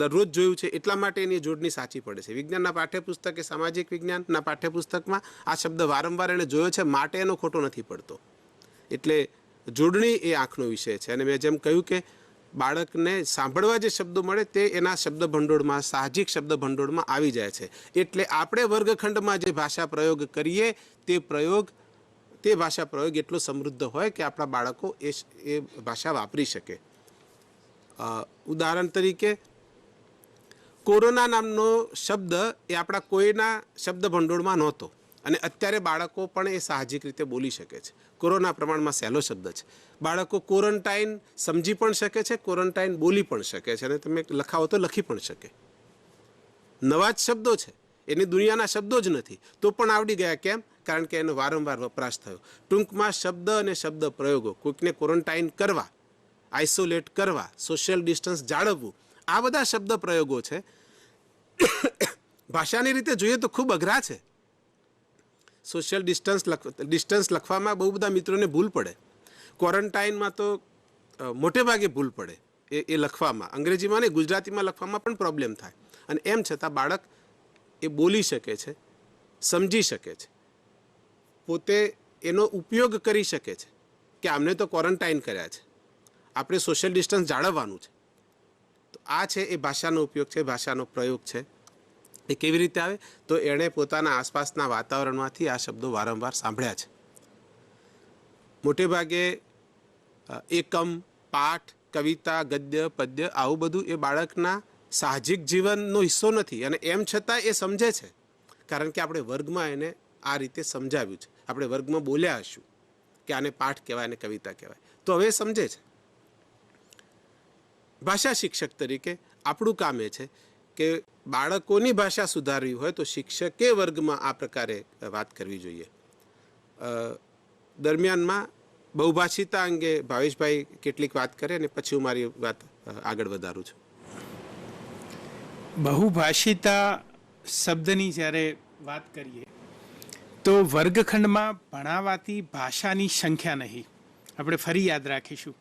દરરોજ જોયું છે, એટલા માટે એની જોડણી સાચી પડે છે. વિજ્ઞાનના પાઠ્યપુસ્તક કે સામાજિક વિજ્ઞાનના પાઠ્યપુસ્તકમાં આ શબ્દ વારંવાર એને જોયો છે, માટે એનો ખોટો નથી પડતો. એટલે જોડણી એ આંખનો વિષય છે. અને મેં જેમ કહ્યું કે બાળકને સાંભળવા જે શબ્દો મળે તે એના શબ્દ ભંડોળમાં, સાહજિક શબ્દ ભંડોળમાં આવી જાય છે. એટલે આપણે વર્ગખંડમાં જે ભાષા પ્રયોગ કરીએ તે ભાષા પ્રયોગ એટલો સમૃદ્ધ હોય કે આપણા બાળકો એ ભાષા વાપરી શકે. ઉદાહરણ તરીકે કોરોના નામનો શબ્દ એ આપણા કોઈના શબ્દ ભંડોળમાં નહોતો અને અત્યારે બાળકો પણ એ સાહજિક રીતે બોલી શકે છે. કોરોના પ્રમાણમાં સહેલો શબ્દ છે. બાળકો ક્વોરન્ટાઇન સમજી પણ શકે છે, ક્વોરન્ટાઇન બોલી પણ શકે છે અને તમે લખાવો તો લખી પણ શકે. નવા જ શબ્દો છે, એની દુનિયાના શબ્દો જ નથી તો પણ આવડી ગયા. કેમ? કારણ કે એનો વારંવાર વપરાશ થયો. ટૂંકમાં શબ્દ અને શબ્દ પ્રયોગો, કોઈકને ક્વોરન્ટાઇન કરવા, આઇસોલેટ કરવા, સોશિયલ ડિસ્ટન્સ જાળવવું, આ બધા શબ્દ પ્રયોગો છે. ભાષાની રીતે જોઈએ તો ખૂબ અઘરા છે. સોશિયલ ડિસ્ટન્સ લખવામાં બહુ બધા મિત્રોને ભૂલ પડે. ક્વોરન્ટાઇનમાં તો મોટે ભાગે ભૂલ પડે એ લખવામાં. અંગ્રેજીમાં ને ગુજરાતીમાં લખવામાં પણ પ્રોબ્લેમ થાય. અને એમ છતાં બાળક એ બોલી શકે છે, સમજી શકે છે, પોતે એનો ઉપયોગ કરી શકે છે કે આમને તો ક્વોરન્ટાઇન કર્યા છે, આપણે સોશિયલ ડિસ્ટન્સ જાળવવાનું છે. તો આ છે એ ભાષાનો ઉપયોગ છે, ભાષાનો પ્રયોગ છે. એ કેવી રીતે આવે? તો એણે પોતાના આસપાસના વાતાવરણમાંથી આ શબ્દો વારંવાર સાંભળ્યા છે. મોટે ભાગે એકમ, પાઠ, કવિતા, ગદ્ય, પદ્ય આવું બધું એ બાળકના સાહજિક જીવનનો હિસ્સો નથી અને એમ છતાં એ સમજે છે, કારણ કે આપણે વર્ગમાં એને આ રીતે સમજાવ્યું છે. આપણે વર્ગમાં બોલ્યા હશું કે આને પાઠ કહેવાય અને કવિતા કહેવાય, તો હવે એ સમજે છે. ભાષા શિક્ષક તરીકે આપણું કામ એ છે કે બાળકોની ભાષા સુધારવી હોય તો શિક્ષકે વર્ગમાં આ પ્રકારે વાત કરવી જોઈએ. દરમિયાનમાં બહુભાષિતા અંગે ભાવેશભાઈ કેટલીક વાત કરે અને પછી હું મારી વાત આગળ વધારું છું. બહુભાષિતા શબ્દની જ્યારે વાત કરીએ તો વર્ગખંડમાં ભણાવાતી ભાષાની સંખ્યા નહીં. આપણે ફરી યાદ રાખીશું.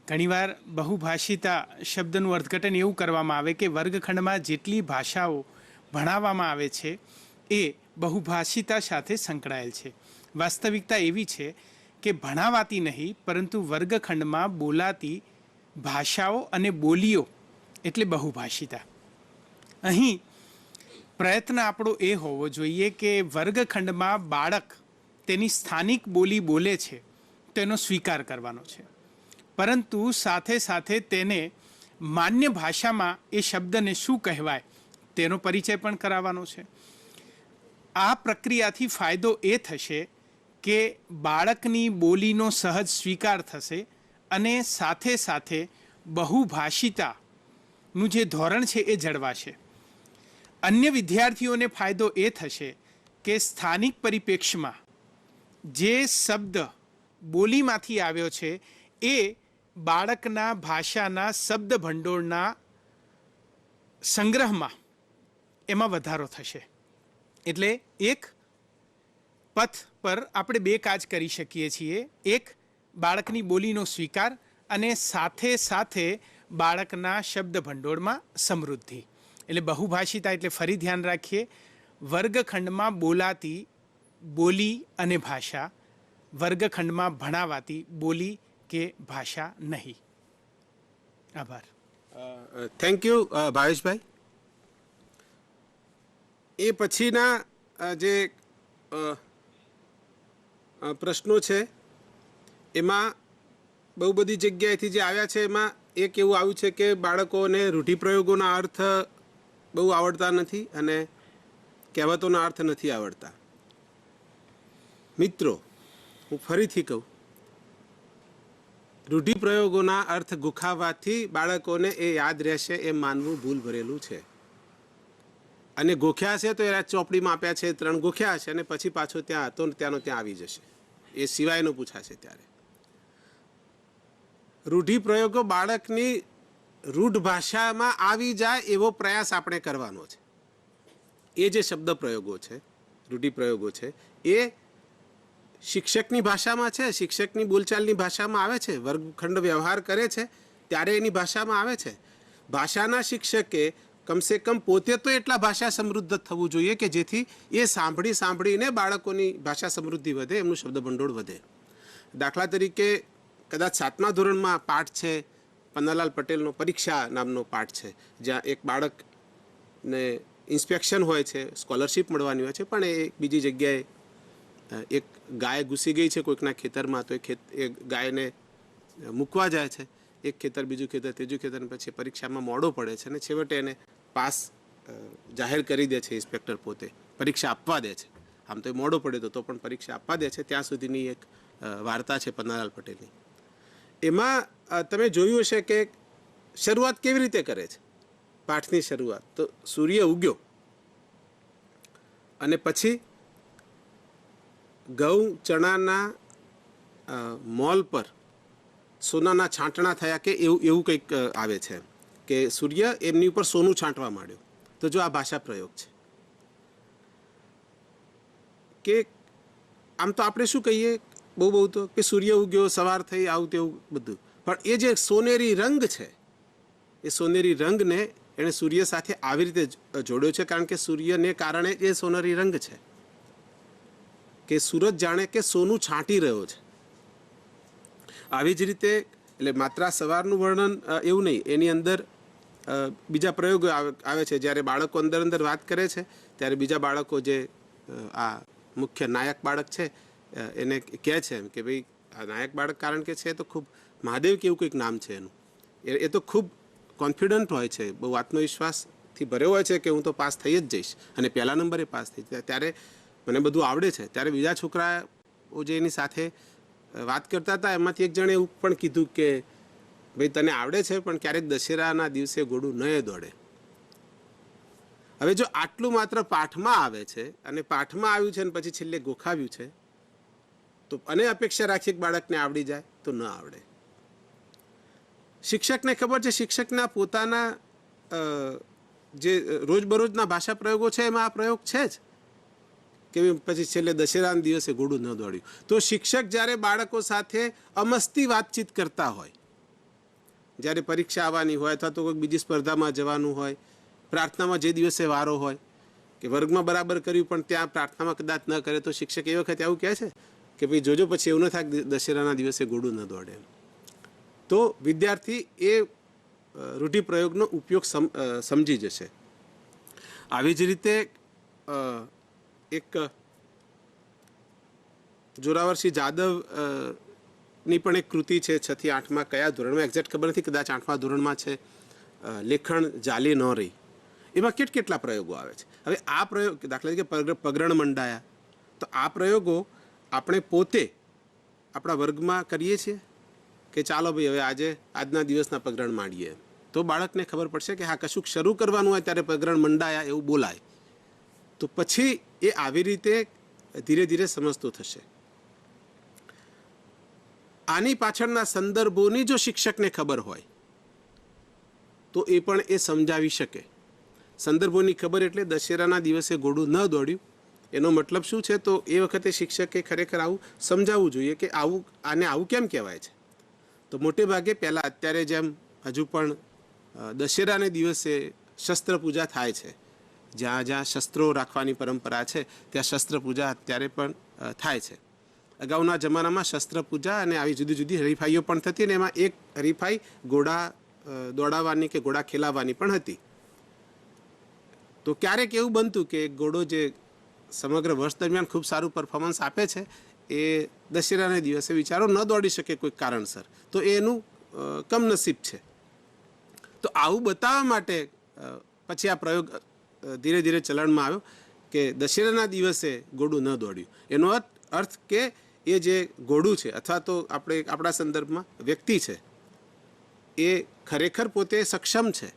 ઘણીવાર બહુભાષિતા શબ્દનું અર્થઘટન એવું કરવામાં આવે કે વર્ગખંડમાં જેટલી ભાષાઓ ભણાવવામાં આવે છે એ બહુભાષિતા સાથે સંકળાયેલ છે. વાસ્તવિકતા એવી છે કે ભણાવાતી નહીં, પરંતુ વર્ગખંડમાં બોલાતી ભાષાઓ અને બોલીઓ એટલે બહુભાષિતા. અહીં પ્રયત્ન આપણો એ હોવો જોઈએ કે વર્ગખંડમાં બાળક તેની સ્થાનિક બોલી બોલે છે તો એનો સ્વીકાર કરવાનો છે, પરંતુ સાથે સાથે તેને માન્ય ભાષામાં એ શબ્દને શું કહેવાય તેનો પરિચય પણ કરાવવાનો છે. આ પ્રક્રિયાથી ફાયદો એ થશે કે બાળકની બોલીનો સહજ સ્વીકાર થશે અને સાથે સાથે બહુભાષિતાનું જે ધોરણ છે એ જળવાશે. અન્ય વિદ્યાર્થીઓને ફાયદો એ થશે કે સ્થાનિક પરિપ્રેક્ષ્યમાં જે શબ્દ બોલીમાંથી આવ્યો છે એ બાળકના ભાષાના શબ્દ ભંડોળના સંગ્રહમાં એમાં વધારો થશે. એટલે એક પથ પર આપણે બે કાજ કરી શકીએ છીએ. એક, બાળકની બોલીનો સ્વીકાર અને સાથે સાથે બાળકના શબ્દ ભંડોળમાં સમૃદ્ધિ. એટલે બહુભાષિતા એટલે ફરી ધ્યાન રાખીએ, વર્ગખંડમાં બોલાતી બોલી અને ભાષા, વર્ગખંડમાં ભણાવાતી બોલી કે ભાષા નહીં. આભાર. થેન્ક યુ ભાવેશભાઈ. એ પછીના જે પ્રશ્નો છે એમાં બહુ બધી જગ્યાએથી જે આવ્યા છે એમાં એક એવું આવ્યું છે કે બાળકોને રૂઢિપ્રયોગોના અર્થ બહુ આવડતા નથી અને કહેવતોના અર્થ નથી આવડતા. મિત્રો, હું ફરીથી કહું, રૂઢિપ્રયોગોના અર્થ ગુખાવવાથી બાળકોને એ યાદ રહેશે એમ માનવું ભૂલ ભરેલું છે. અને ગોખ્યા છે તો એના ચોપડીમાં આપ્યા છે 3 ગોખ્યા હશે અને પછી પાછો ત્યાં હતો ને ત્યાંનો ત્યાં આવી જશે. એ સિવાયનું પૂછાશે ત્યારે. રૂઢિપ્રયોગો બાળકની રૂઢ ભાષામાં આવી જાય એવો પ્રયાસ આપણે કરવાનો છે. એ જે શબ્દ પ્રયોગો છે, રૂઢિપ્રયોગો છે, એ શિક્ષકની ભાષામાં છે, શિક્ષકની બોલચાલની ભાષામાં આવે છે, વર્ગખંડ વ્યવહાર કરે છે ત્યારે એની ભાષામાં આવે છે. ભાષાના શિક્ષકે કમસે કમ પોતે તો એટલા ભાષા સમૃદ્ધ થવું જોઈએ કે જેથી એ સાંભળીને બાળકોની ભાષા સમૃદ્ધિ વધે, એમનું શબ્દ ભંડોળ વધે. દાખલા તરીકે કદાચ 7મા ધોરણમાં પાઠ છે પન્નાલાલ પટેલનો પરીક્ષા નામનો પાઠ છે, જ્યાં એક બાળકને ઇન્સ્પેક્શન હોય છે, સ્કોલરશીપ મળવાની હોય છે, પણ એ બીજી જગ્યાએ એક ગાય ઘૂસી ગઈ છે કોઈકના ખેતરમાં, તો એ ગાયને મૂકવા જાય છે. એક ખેતર, બીજું ખેતર, ત્રીજું ખેતર, પછી પરીક્ષામાં મોડો પડે છે અને છેવટે એને પાસ જાહેર કરી દે છે ઇન્સ્પેક્ટર પોતે, પરીક્ષા આપવા દે છે. આમ તો મોડો પડે તો પણ પરીક્ષા આપવા દે છે. ત્યાં સુધીની એક વાર્તા છે પન્નાલાલ પટેલની. એમાં તમે જોયું હશે કે શરૂઆત કેવી રીતે કરે છે પાઠની શરૂઆત. તો સૂર્ય ઉગ્યો અને પછી ઘઉં ચણાના મોલ પર સોનાના છાંટણા થયા કે એવું કંઈક આવે છે કે સૂર્ય એમની ઉપર સોનું છાંટવા માંડ્યો. તો જો આ ભાષા પ્રયોગ છે કે આમ તો આપણે શું કહીએ બહુ તો કે સૂર્ય ઉગ્યો, સવાર થઈ, આવું તેવું બધું, પણ એ જે સોનેરી રંગ છે એ સોનેરી રંગને એણે સૂર્ય સાથે આવી રીતે જોડ્યો છે, કારણ કે સૂર્યને કારણે એ સોનેરી રંગ છે કે સૂરજ જાણે કે સોનું છાંટી રહ્યો છે. આવી જ રીતે એટલે માત્ર સવારનું વર્ણન એવું નહીં, એની અંદર બીજા પ્રયોગો આવે છે. જ્યારે બાળકો અંદર વાત કરે છે ત્યારે બીજા બાળકો જે આ મુખ્ય નાયક બાળક છે એને કહે છે એમ કે ભાઈ આ નાયક બાળક કારણ કે છે તો ખૂબ મહાદેવ કે એવું કંઈક નામ છે એનું. એ તો ખૂબ કોન્ફિડન્ટ હોય છે, બહુ આત્મવિશ્વાસથી ભર્યો હોય છે કે હું તો પાસ થઈ જ જઈશ અને પહેલા નંબરે પાસ થઈ. ત્યારે મને બધું આવડે છે. ત્યારે બીજા છોકરાઓ જે એની સાથે વાત કરતા હતા એમાંથી એક જણે એવું પણ કીધું કે ભાઈ તને આવડે છે પણ ક્યારેક દશેરાના દિવસે ઘોડું ન દોડે. હવે જો આટલું માત્ર પાઠમાં આવે છે અને પાઠમાં આવ્યું છે અને પછી છેલ્લે ગોખાવ્યું છે તો અને અપેક્ષા રાખીએ કે બાળકને આવડી જાય તો ન આવડે. શિક્ષકને ખબર છે, શિક્ષકના પોતાના જે રોજબરોજના ભાષા પ્રયોગો છે એમાં આ પ્રયોગ છે જ કે પછી છેલ્લે દશેરાના દિવસે ઘોડું ન દોડ્યું. તો શિક્ષક જ્યારે બાળકો સાથે અમસ્તી વાતચીત કરતા હોય, જ્યારે પરીક્ષા આવવાની હોય અથવા તો કોઈક બીજી સ્પર્ધામાં જવાનું હોય, પ્રાર્થનામાં જે દિવસે વારો હોય કે વર્ગમાં બરાબર કર્યું પણ ત્યાં પ્રાર્થનામાં કદાચ ન કરે તો શિક્ષક એ વખતે આવું કહે છે કે ભાઈ જોજો પછી એવું ન થાય દશેરાના દિવસે ઘોડું ન દોડે. તો વિદ્યાર્થી એ રૂઢિપ્રયોગનો ઉપયોગ સમજી જશે. આવી જ રીતે એક જોરાવરસિંહ જાદવ ની પણ એક કૃતિ છે 6 થી 8માં, કયા ધોરણમાં એક્ઝેક્ટ ખબર નથી, કદાચ 8મા ધોરણમાં છે, લેખણ જાલી ન રહી. એમાં કેટલા પ્રયોગો આવે છે. હવે આ પ્રયોગ દાખલા તરીકે પગરણ મંડાયા, તો આ પ્રયોગો આપણે પોતે આપણા વર્ગમાં કરીએ છીએ કે ચાલો ભાઈ હવે આજના દિવસના પગરણ માંડીએ, તો બાળકને ખબર પડશે કે હા કશુંક શરૂ કરવાનું હોય ત્યારે પગરણ મંડાયા એવું બોલાય. તો પછી એ આવી રીતે ધીરે ધીરે સમજતો થશે. આની પાછળના સંદર્ભોની જો શિક્ષકને ખબર હોય તો એ પણ એ સમજાવી શકે. સંદર્ભોની ખબર એટલે દશેરાના દિવસે ઘોડું ન દોડ્યું એનો મતલબ શું છે, તો એ વખતે શિક્ષકે ખરેખર આવું સમજાવવું જોઈએ કે આને આવું કેમ કહેવાય છે. તો મોટે ભાગે પહેલાં અત્યારે જેમ હજુ પણ દશેરાને દિવસે શસ્ત્ર પૂજા થાય છે, જ્યાં શસ્ત્રો રાખવાની પરંપરા છે ત્યાં શસ્ત્ર પૂજા અત્યારે પણ થાય છે. અગાઉના જમાનામાં શસ્ત્ર પૂજા અને આવી જુદી જુદી હરીફાઈઓ પણ થતી અને એમાં એક હરીફાઈ ઘોડા દોડાવવાની કે ઘોડા ખેલાવવાની પણ હતી. તો તો ક્યારેક એવું બનતું કે એક ઘોડો જે સમગ્ર વર્ષ દરમિયાન ખૂબ સારું પરફોર્મન્સ આપે છે એ દશેરાના દિવસે વિચારો ન દોડી શકે કોઈ કારણસર, તો એનું કમનસીબ છે. તો આવું બતાવવા માટે પછી આ પ્રયોગ ધીરે ધીરે ચલણમાં આવ્યો કે દશેરાના દિવસે ઘોડું ન દોડ્યું. એનો અર્થ કે એ જે ઘોડું છે અથવા તો આપણા સંદર્ભમાં વ્યક્તિ છે એ ખરેખર પોતે સક્ષમ છે,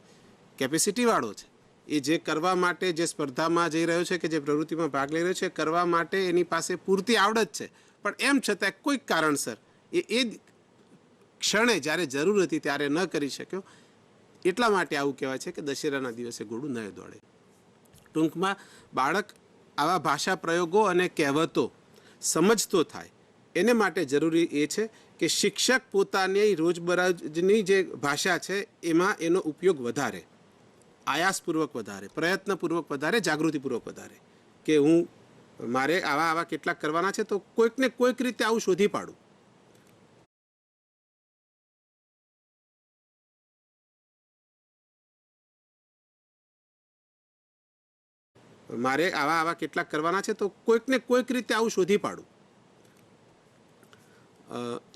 કેપેસિટીવાળો છે. એ જે કરવા માટે જે સ્પર્ધામાં જઈ રહ્યો છે કે જે પ્રવૃત્તિમાં ભાગ લઈ રહ્યો છે કરવા માટે એની પાસે પૂરતી આવડત છે, પણ એમ છતાં કોઈક કારણસર એ ક્ષણે જ્યારે જરૂર હતી ત્યારે ન કરી શક્યો. એટલા માટે આવું કહેવાય છે કે દશેરાના દિવસે ઘોડું ન દોડે. ટૂંકમાં બાળક આવા ભાષા પ્રયોગો અને કહેવતો સમજતો થાય એને માટે જરૂરી એ છે કે શિક્ષક પોતાની રોજબરોજની જે ભાષા છે એમાં એનો ઉપયોગ વધારે, આયાસપૂર્વક વધારે, પ્રયત્નપૂર્વક વધારે, જાગૃતિપૂર્વક વધારે કે મારે આવા કેટલાક કરવાના છે તો કોઈકને કોઈક રીતે આવું શોધી પાડું. મારે આવા કેટલાક કરવાના છે તો કોઈકને કોઈક રીતે આવું શોધી પાડું,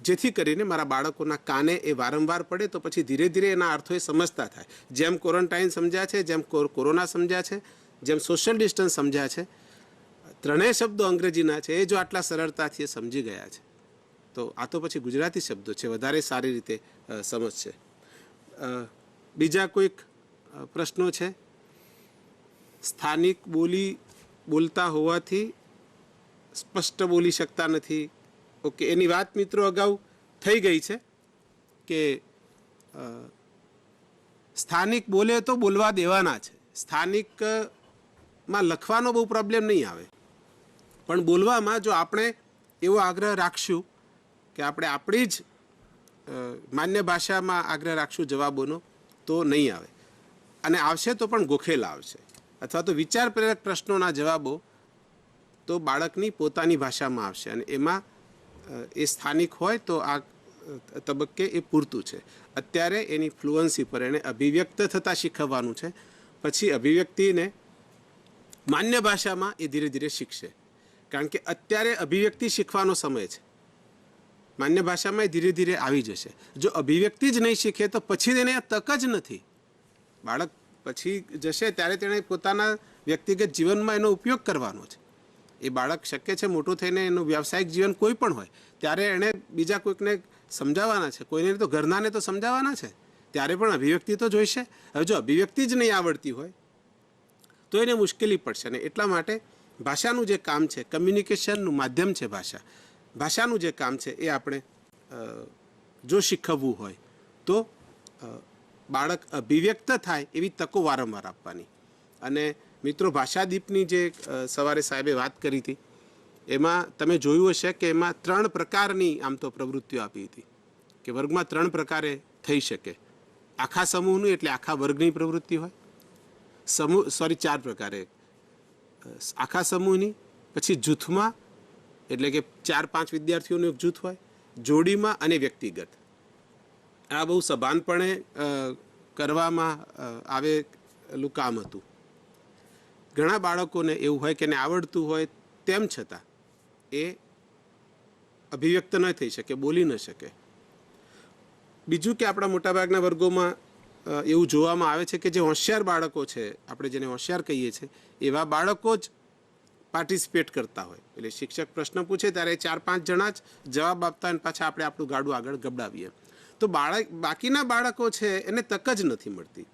જેથી કરીને મારા બાળકોના કાને એ વારંવાર પડે તો પછી ધીરે ધીરે એના અર્થો એ સમજતા થાય. જેમ ક્વોરન્ટાઇન સમજ્યા છે, જેમ કોરોના સમજ્યા છે, જેમ સોશિયલ ડિસ્ટન્સ સમજ્યા છે, ત્રણેય શબ્દો અંગ્રેજીના છે, એ જો આટલા સરળતાથી એ સમજી ગયા છે તો આ તો પછી ગુજરાતી શબ્દો છે, વધારે સારી રીતે સમજશે. બીજા કોઈક પ્રશ્નો છે? સ્થાનિક બોલી બોલતા હોવાથી સ્પષ્ટ બોલી શકતા નથી. ઓકે, એની વાત મિત્રો અગાઉ થઈ ગઈ છે કે સ્થાનિક બોલે તો બોલવા દેવાના છે. સ્થાનિકમાં લખવાનો બહુ પ્રોબ્લેમ નહીં આવે, પણ બોલવામાં જો આપણે એવો આગ્રહ રાખશું કે આપણે આપણી જ માન્ય ભાષામાં આગ્રહ રાખશું જવાબોનો તો નહીં આવે, અને આવશે તો પણ ગોખેલા આવશે, અથવા તો વિચાર પ્રેરક પ્રશ્નોના જવાબો તો બાળકની પોતાની ભાષામાં આવશે, અને એમાં એ સ્થાનિક હોય તો આ તબક્કે એ પૂરતું છે. અત્યારે એની ફ્લુઅન્સી પર એને અભિવ્યક્ત થતાં શીખવવાનું છે. પછી અભિવ્યક્તિને માન્ય ભાષામાં એ ધીરે ધીરે શીખશે, કારણ કે અત્યારે અભિવ્યક્તિ શીખવાનો સમય છે. માન્ય ભાષામાં એ ધીરે ધીરે આવી જશે. જો અભિવ્યક્તિ જ નહીં શીખે તો પછી તેને તક જ નથી. બાળક પછી જશે ત્યારે તેણે પોતાના વ્યક્તિગત જીવનમાં એનો ઉપયોગ કરવાનો છે. એ બાળક શક્ય છે મોટું થઈને એનું વ્યાવસાયિક જીવન કોઈ પણ હોય ત્યારે એણે બીજા કોઈકને સમજાવવાના છે, કોઈને તો ઘરનાને તો સમજાવવાના છે, ત્યારે પણ અભિવ્યક્તિ તો જોઈશે. હવે જો અભિવ્યક્તિ જ નહીં આવડતી હોય તો એને મુશ્કેલી પડશે. ને એટલા માટે ભાષાનું જે કામ છે, કમ્યુનિકેશનનું માધ્યમ છે ભાષાનું જે કામ છે એ આપણે જો શીખવવું હોય તો બાળક અભિવ્યક્ત થાય એવી તકો વારંવાર આપવાની. અને મિત્રો, ભાષાદીપની જે સવારે સાહેબે વાત કરી હતી એમાં તમે જોયું હશે કે એમાં 3 પ્રકારની આમ તો પ્રવૃત્તિઓ આપી હતી કે વર્ગમાં 3 પ્રકારે થઈ શકે. આખા સમૂહનું એટલે આખા વર્ગની પ્રવૃત્તિ હોય, 4 પ્રકારે, આખા સમૂહની, પછી જૂથમાં એટલે કે 4-5 વિદ્યાર્થીઓનું એક જૂથ હોય, જોડીમાં અને વ્યક્તિગત. આ બહુ સભાનપણે કરવામાં આવેલું કામ હતું. ઘણા બાળકોને એવું હોય કે એને આવડતું હોય તેમ છતાં એ અભિવ્યક્ત ન થઈ શકે, બોલી ન શકે. બીજું કે આપણા મોટાભાગના વર્ગોમાં એવું જોવામાં આવે છે કે જે હોશિયાર બાળકો છે, આપણે જેને હોશિયાર કહીએ છીએ, એવા બાળકો જ પાર્ટિસિપેટ કરતા હોય. એટલે શિક્ષક પ્રશ્ન પૂછે ત્યારે 4-5 જણા જ જવાબ આપતા હોય, પાછા આપણે આપણું ગાડું આગળ ગબડાવીએ. તો બાકીના બાળકો છે એને તક જ નથી મળતી.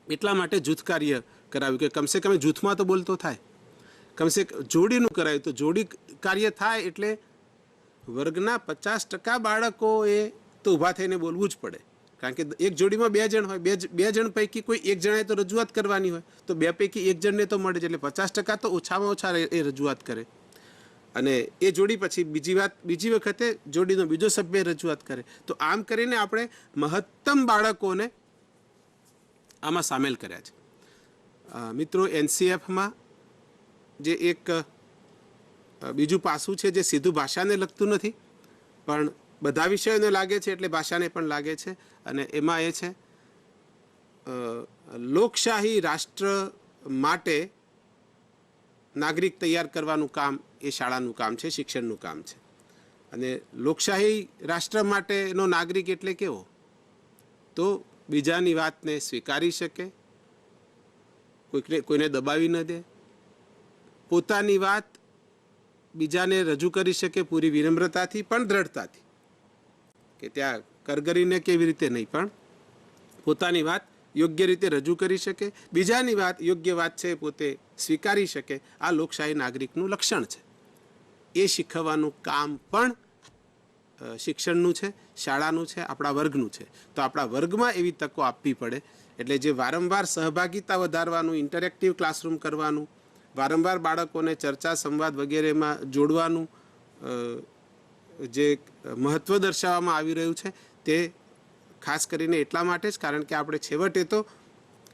એટલા માટે જૂથ કાર્ય કરાવ્યું કે કમસે કમ જૂથમાં તો બોલતો થાય, કમસે જોડીનું કરાવ્યું તો જોડી કાર્ય થાય. એટલે વર્ગના 50% બાળકોએ તો ઊભા થઈને બોલવું જ પડે, કારણ કે એક જોડીમાં 2 જણ હોય, 2 જણ પૈકી કોઈ એક જણાએ તો રજૂઆત કરવાની હોય, તો 2 પૈકી 1 જણને તો મળે જ, એટલે 50% તો ઓછામાં ઓછા એ રજૂઆત કરે. અને એ જોડી પછી બીજી વખતે જોડીનો બીજો સભ્ય રજૂઆત કરે. તો આમ કરીને આપણે મહત્તમ બાળકોને આમાં સામેલ કર્યા છે. મિત્રો, NCFમાં જે એક બીજું પાસું છે જે સીધું ભાષાને લગતું નથી પણ બધા વિષયોને લાગે છે, એટલે ભાષાને પણ લાગે છે. અને એમાં એ છે લોકશાહી રાષ્ટ્ર માટે નાગરિક તૈયાર કરવાનું કામ એ શાળાનું કામ છે, શિક્ષણનું કામ છે. અને લોકશાહી રાષ્ટ્ર માટેનો નાગરિક એટલે કેવો? તો બીજાની વાતને સ્વીકારી શકે, કોઈને દબાવી ન દે, પોતાની વાત બીજાને રજૂ કરી શકે પૂરી વિનમ્રતાથી પણ દ્રઢતાથી, કે ત્યાં કરગરીને કેવી રીતે નહીં, પણ પોતાની વાત યોગ્ય રીતે રજૂ કરી શકે, બીજાની વાત યોગ્ય વાત છે પોતે સ્વીકારી શકે. આ લોકશાહી નાગરિકનું લક્ષણ છે. એ શીખવવાનું કામ પણ શિક્ષણનું છે, શાળાનું છે, આપણા વર્ગનું છે. તો આપણા વર્ગમાં એવી તકો આપવી પડે. એટલે જે વારંવાર સહભાગિતા વધારવાનું, ઇન્ટરેક્ટિવ ક્લાસરૂમ કરવાનું, વારંવાર બાળકોને ચર્ચા સંવાદ વગેરેમાં જોડવાનું જે મહત્ત્વ દર્શાવવામાં આવી રહ્યું છે, તે ખાસ કરીને એટલા માટે જ, કારણ કે આપણે છેવટે તો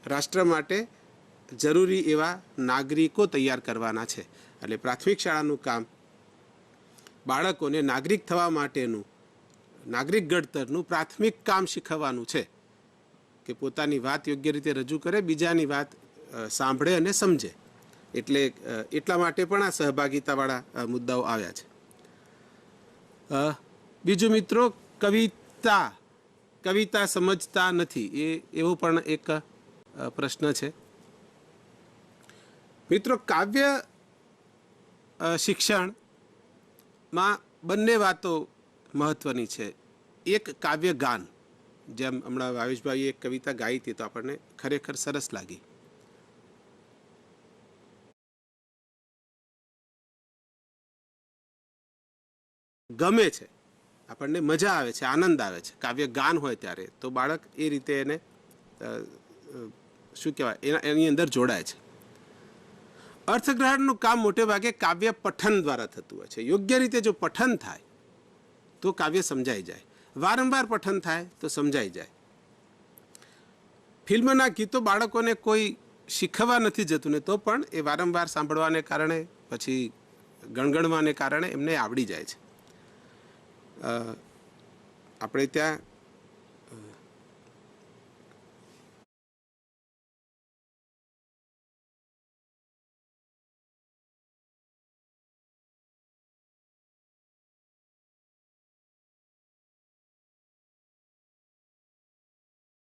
રાષ્ટ્ર માટે જરૂરી એવા નાગરિકો તૈયાર કરવાના છે. એટલે પ્રાથમિક શાળાનું કામ બાળકોને નાગરિક થવા માટેનું, નાગરિક ઘડતરનું પ્રાથમિક કામ શીખવવાનું છે, કે પોતાની વાત યોગ્ય રીતે રજૂ કરે, બીજાની વાત સાંભળે અને સમજે. એટલે એટલા માટે પણ આ સહભાગિતાવાળા મુદ્દાઓ આવ્યા છે. બીજું મિત્રો, કવિતા સમજતા નથી, એવો પણ એક પ્રશ્ન છે. મિત્રો, કાવ્ય શિક્ષણમાં બંને વાતો મહત્વની છે. એક કાવ્ય ગાન, જેમ હમણાં ભાવેશભાઈએ એક કવિતા ગાઈ હતી તો આપણને ખરેખર સરસ લાગી. ગમે છે, આપણને મજા આવે છે, આનંદ આવે છે. કાવ્ય ગાન હોય ત્યારે તો બાળક એ રીતે એને શું કહેવાય, એની અંદર જોડાય છે. અર્થગ્રહણનું કામ મોટે ભાગે કાવ્ય પઠન દ્વારા થતું હોય છે. યોગ્ય રીતે જો પઠન થાય તો કાવ્ય સમજાઈ જાય, વારંવાર પઠન થાય તો સમજાઈ જાય. ફિલ્મના ગીતો બાળકોને કોઈ શીખવવા નથી જતું ને, તો પણ એ વારંવાર સાંભળવાને કારણે, પછી ગણગણવાને કારણે એમને આવડી જાય છે. આપણે ત્યાં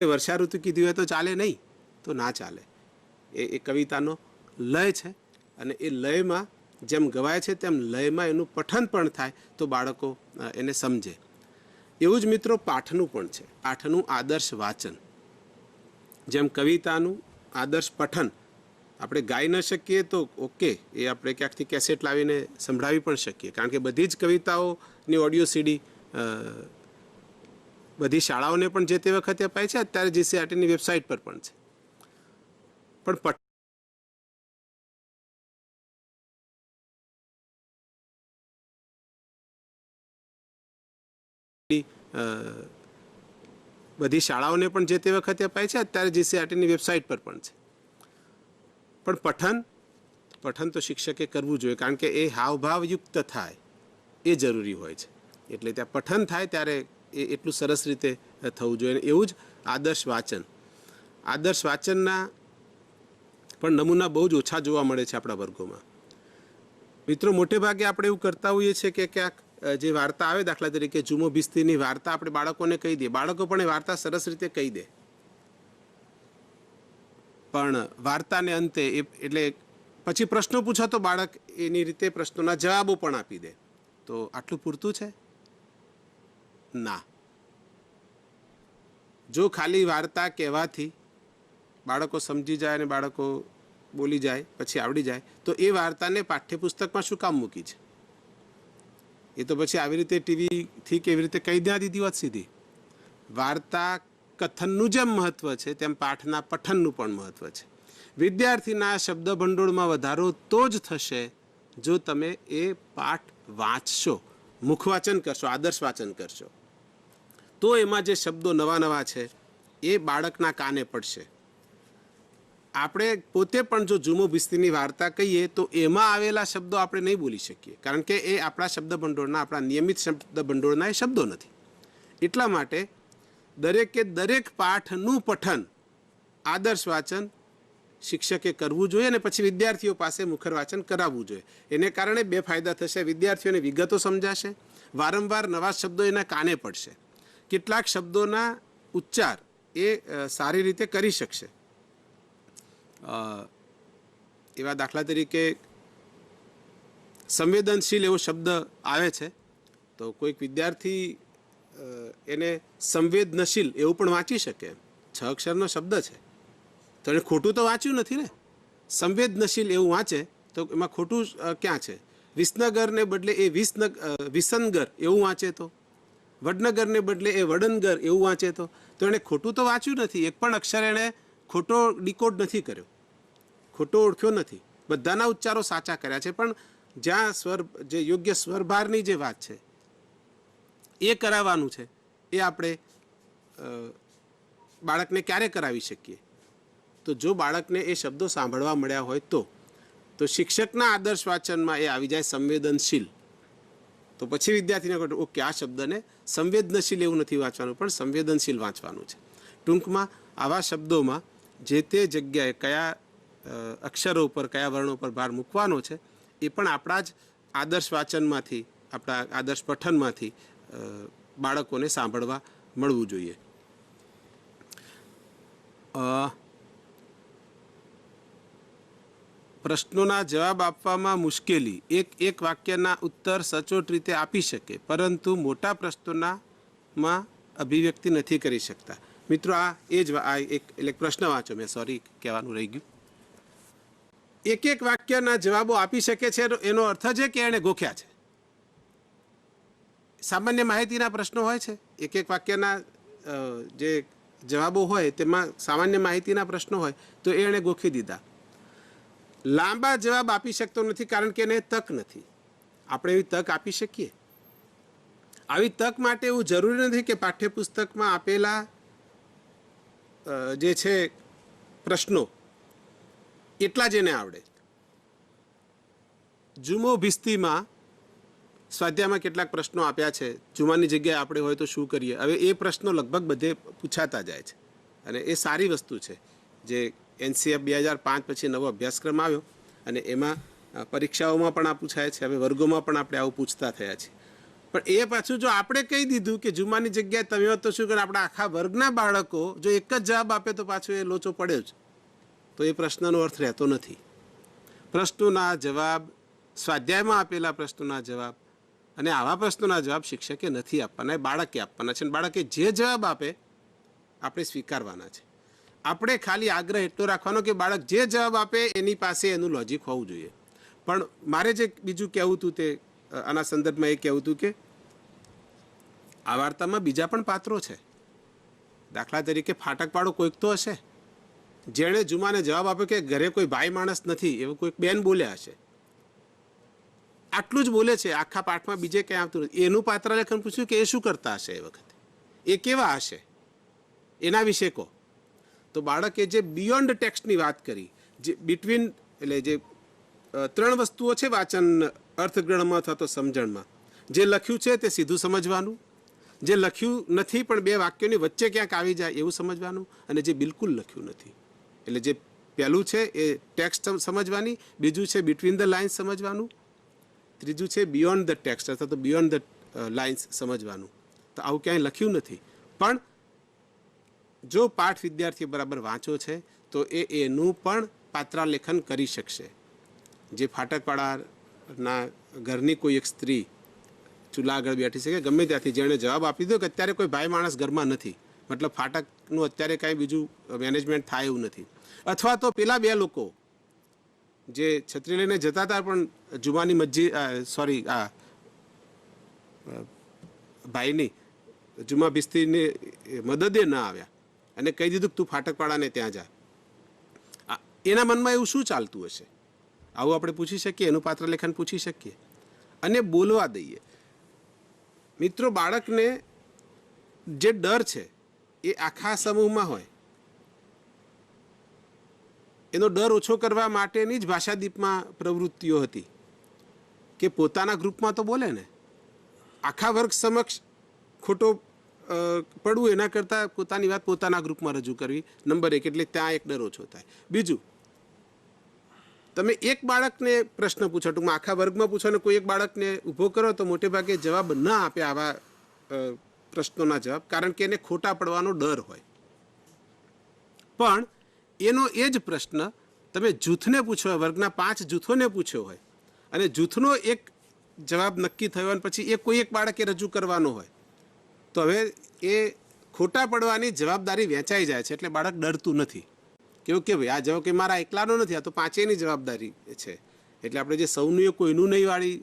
વર્ષા ઋતુ કીધી હોય તો ચાલે નહીં, તો ના ચાલે. એ કવિતાનો લય છે, અને એ લયમાં જેમ ગવાય છે તેમ લયમાં એનું પઠન પણ થાય તો બાળકો એને સમજે. એવું જ મિત્રો પાઠનું પણ છે. પાઠનું આદર્શ વાંચન, જેમ કવિતાનું આદર્શ પઠન આપણે ગાઈ ન શકીએ તો ઓકે, એ આપણે ક્યાંકથી કેસેટ લાવીને સંભળાવી પણ શકીએ, કારણ કે બધી જ કવિતાઓની ઓડિયો સીડી બધી શાળાઓને પણ જે તે વખતે અપાય છે, અત્યારે જીસીઆરટીની વેબસાઇટ પર પણ છે. પણ બધી શાળાઓને પણ જે તે વખતે અપાય છે, અત્યારે જીસીઆરટીની વેબસાઇટ પર પણ છે. પણ પઠન તો શિક્ષકે કરવું જોઈએ, કારણ કે એ હાવભાવયુક્ત થાય એ જરૂરી હોય છે. એટલે ત્યાં પઠન થાય ત્યારે એ એટલું સરસ રીતે થવું જોઈએ. એવું જ આદર્શ વાંચનના પણ નમૂના બહુ જ ઓછા જોવા મળે છે આપણા વર્ગોમાં. મિત્રો, મોટે ભાગે આપણે એવું કરતા હોઈએ છીએ કે ક્યાંક જે વાર્તા આવે, દાખલા તરીકે જુમો બિસ્તીની વાર્તા આપણે બાળકોને કહી દઈએ, બાળકો પણ એ વાર્તા સરસ રીતે કહી દે, પણ વાર્તાને અંતે એટલે પછી પ્રશ્નો પૂછો તો બાળક એની રીતે પ્રશ્નોના જવાબો પણ આપી દે. તો આટલું પૂરતું છે? ના. જો ખાલી વાર્તા કહેવાથી બાળકો સમજી જાય અને બાળકો બોલી જાય, પછી આવડી જાય, તો એ વાર્તાને પાઠ્યપુસ્તકમાં શું કામ મૂકી છે? એ તો પછી આવી રીતે ટીવીથી કેવી રીતે કહી ના દીધી હોત સીધી. વાર્તા કથનનું જેમ મહત્વ છે, તેમ પાઠના પઠનનું પણ મહત્વ છે. વિદ્યાર્થીના શબ્દ ભંડોળમાં વધારો તો જ થશે જો તમે એ પાઠ વાંચશો, મુખવાચન કરશો, આદર્શ વાંચન કરશો, તો એમાં જે શબ્દો નવા છે એ બાળકના કાને પડશે. આપણે પોતે પણ જો જુમો બિસ્તીની વાર્તા કહીએ તો એમાં આવેલા શબ્દો આપણે નહીં બોલી શકીએ, કારણ કે એ આપણા શબ્દ ભંડોળના, આપણા નિયમિત શબ્દ ભંડોળના એ શબ્દો નથી. એટલા માટે દરેકે દરેક પાઠનું પઠન, આદર્શ વાંચન શિક્ષકે કરવું જોઈએ અને પછી વિદ્યાર્થીઓ પાસે મુખર વાંચન કરાવવું જોઈએ. એને કારણે બે ફાયદા થશે. વિદ્યાર્થીઓને વિગતો સમજાશે, વારંવાર નવા શબ્દો એના કાને પડશે, કેટલાક શબ્દોના ઉચ્ચાર એ સારી રીતે કરી શકશે. એવા દાખલા તરીકે સંવેદનશીલ એવો શબ્દ આવે છે તો કોઈક વિદ્યાર્થી એને સંવેદનશીલ એવું પણ વાંચી શકે. 6 અક્ષરનો શબ્દ છે તો એને ખોટું તો વાંચ્યું નથી ને. સંવેદનશીલ એવું વાંચે તો એમાં ખોટું ક્યાં છે? વિસનગરને બદલે એ વિસનગર એવું વાંચે તો, વડનગરને બદલે એ વડનગર એવું વાંચે તો એણે ખોટું તો વાંચ્યું નથી. એક પણ અક્ષર એણે ખોટો ડિકોડ નથી કર્યો, ખોટો ઓળખ્યો નથી. બધાના ઉચ્ચારો સાચા કર્યા છે. પણ જ્યાં સ્વર, જે યોગ્ય સ્વરભારની જે વાત છે એ કરાવવાનું છે, એ આપણે બાળકને ક્યારે કરાવી શકીએ? તો જો બાળકને એ શબ્દો સાંભળવા મળ્યા હોય તો શિક્ષકના આદર્શ વાંચનમાં એ આવી જાય સંવેદનશીલ. તો પછી વિદ્યાર્થીને કહે ઓકે, આ શબ્દને સંવેદનશીલ એવું નથી વાંચવાનું, પણ સંવેદનશીલ વાંચવાનું છે. ટૂંકમાં આવા શબ્દોમાં જે તે જગ્યાએ કયા અક્ષરો ઉપર, કયા વર્ણો પર ભાર મૂકવાનો છે એ પણ આપણા જ આદર્શ વાંચનમાંથી, આપણા આદર્શ પઠનમાંથી બાળકોને સાંભળવા મળવું જોઈએ. પ્રશ્નોના જવાબ આપવામાં મુશ્કેલી. એક વાક્યના ઉત્તર સચોટ રીતે આપી શકે પરંતુ મોટા પ્રશ્નોમાં અભિવ્યક્તિ નથી કરી શકતા. મિત્રો, આ એક પ્રશ્ન વાંચો, મેં સોરી કહેવાનું રહી ગયું. એક વાક્યના જવાબો આપી શકે છે એનો અર્થ છે કે એણે ગોખ્યા છે. સામાન્ય માહિતીના પ્રશ્નો હોય છે, એક વાક્યના જે જવાબો હોય તેમાં સામાન્ય માહિતીના પ્રશ્નો હોય તો એણે ગોખી દીધા. લાંબા જવાબ આપી શકતો નથી કારણ કે એને તક નથી. આપણે એવી તક આપી શકીએ? આવી તક માટે એવું જરૂરી નથી કે પાઠ્યપુસ્તકમાં આપેલા જે છે પ્રશ્નો એટલા જ એને આવડે. જુમો ભિસ્તીમાં સ્વાધ્યાયમાં કેટલાક પ્રશ્નો આપ્યા છે. જુમાની જગ્યાએ આપણે હોય તો શું કરીએ? હવે એ પ્રશ્નો લગભગ બધે પૂછાતા જાય છે અને એ સારી વસ્તુ છે. જે NCF 2005 પછી નવો અભ્યાસક્રમ આવ્યો અને એમાં પરીક્ષાઓમાં પણ આ પૂછાય છે. હવે વર્ગોમાં પણ આપણે આવું પૂછતા થયા છીએ. પણ એ પાછું જો આપણે કહી દીધું કે જુમાની જગ્યાએ તમે હોત તો શું કરે, આપણા આખા વર્ગના બાળકો જો એક જ જવાબ આપે તો પાછું એ લોચો પડ્યો જ, તો એ પ્રશ્નનો અર્થ રહેતો નથી. પ્રશ્નોના જવાબ, સ્વાધ્યાયમાં આપેલા પ્રશ્નોના જવાબ અને આવા પ્રશ્નોના જવાબ શિક્ષકે નથી આપવાના, એ બાળકે આપવાના છે. અને બાળકે જે જવાબ આપે આપણે સ્વીકારવાના છે. આપણે ખાલી આગ્રહ એટલો રાખવાનો કે બાળક જે જવાબ આપે એની પાસે એનું લોજિક હોવું જોઈએ. પણ મારે જે બીજું કહેવું હતું તે આના સંદર્ભમાં એ કહેવું હતું કે આ વાર્તામાં બીજા પણ પાત્રો છે. દાખલા તરીકે ફાટકવાળો કોઈક તો હશે જેણે જુમાને જવાબ આપ્યો કે ઘરે કોઈ ભાઈ માણસ નથી, એવું કોઈક બેન બોલ્યા હશે. આટલું જ બોલે છે, આખા પાઠમાં બીજે કંઈ આવતું નથી. એનું પાત્ર લેખન પૂછ્યું કે એ શું કરતા હશે એ વખતે, એ કેવા હશે, એના વિશે કહો. તો બાળકે જે બિયોન્ડ ટેક્સ્ટની વાત કરી, જે બિટવીન, એટલે જે 3 વસ્તુઓ છે વાંચન અર્થગ્રહણમાં અથવા તો સમજણમાં. જે લખ્યું છે તે સીધું સમજવાનું, જે લખ્યું નથી પણ 2 વાક્યોની વચ્ચે ક્યાંક આવી જાય એવું સમજવાનું, અને જે બિલકુલ લખ્યું નથી. એટલે જે પહેલું છે એ ટેક્સ્ટ સમજવાની, બીજું છે બિટવીન ધ લાઇન્સ સમજવાનું, ત્રીજું છે બિયોન્ડ ધ ટેક્સ્ટ અથવા તો બિયોન્ડ ધ લાઇન્સ સમજવાનું. તો આવું ક્યાંય લખ્યું નથી. પણ જો પાઠ વિદ્યાર્થી બરાબર વાંચો છે તો એનું પણ પાત્રાલેખન કરી શકશે. જે ફાટકવાળાના ઘરની કોઈ એક સ્ત્રી ચૂલા આગળ બેઠી છે કે ગમે ત્યાંથી જેણે જવાબ આપી દીધો કે અત્યારે કોઈ ભાઈ માણસ ઘરમાં નથી, મતલબ ફાટકનું અત્યારે કાંઈ બીજું મેનેજમેન્ટ થાય એવું નથી. અથવા તો પેલા 2 લોકો જે છત્રી લઈને જતા હતા પણ જુમાની મસ્જિદ, સોરી, આ ભાઈની જુમા ભિસ્તીની મદદે ન આવ્યા અને કહી દીધું કે તું ફાટકવાળાને ત્યાં જા. એના મનમાં એવું શું ચાલતું હશે? આવું આપણે પૂછી શકીએ, એનું પાત્રલેખન પૂછી શકીએ અને બોલવા દઈએ. મિત્રો, બાળકને જે ડર છે એ આખા સમૂહમાં હોય એનો ડર ઓછો કરવા માટેની જ ભાષાદીપમાં પ્રવૃત્તિઓ હતી કે પોતાના ગ્રુપમાં તો બોલે ને, આખા વર્ગ સમક્ષ ખોટો પડવું એના કરતાં પોતાની વાત પોતાના ગ્રુપમાં રજૂ કરવી. નંબર 1, એટલે ત્યાં એક ડર ઓછો થાય. બીજું, તમે એક બાળકને પ્રશ્ન પૂછો, ટૂંકમાં આખા વર્ગમાં પૂછો ને કોઈ એક બાળકને ઊભો કરો તો મોટે ભાગે જવાબ ન આપે આવા પ્રશ્નોના જવાબ, કારણ કે એને ખોટા પડવાનો ડર હોય. પણ એનો એ જ પ્રશ્ન તમે જૂથને પૂછ્યો હોય, વર્ગના 5 જૂથોને પૂછ્યો હોય અને જૂથનો એક જવાબ નક્કી થયો અને પછી એ કોઈ એક બાળકે રજૂ કરવાનો હોય, તો હવે એ ખોટા પડવાની જવાબદારી વહેંચાઈ જાય છે. એટલે બાળક ડરતું નથી. કેવું કે ભાઈ આ જવાબ કે મારા એકલાનો નથી, આ તો 5એની જવાબદારી છે. એટલે આપણે જે સૌનું એ કોઈનું નહીં વાળી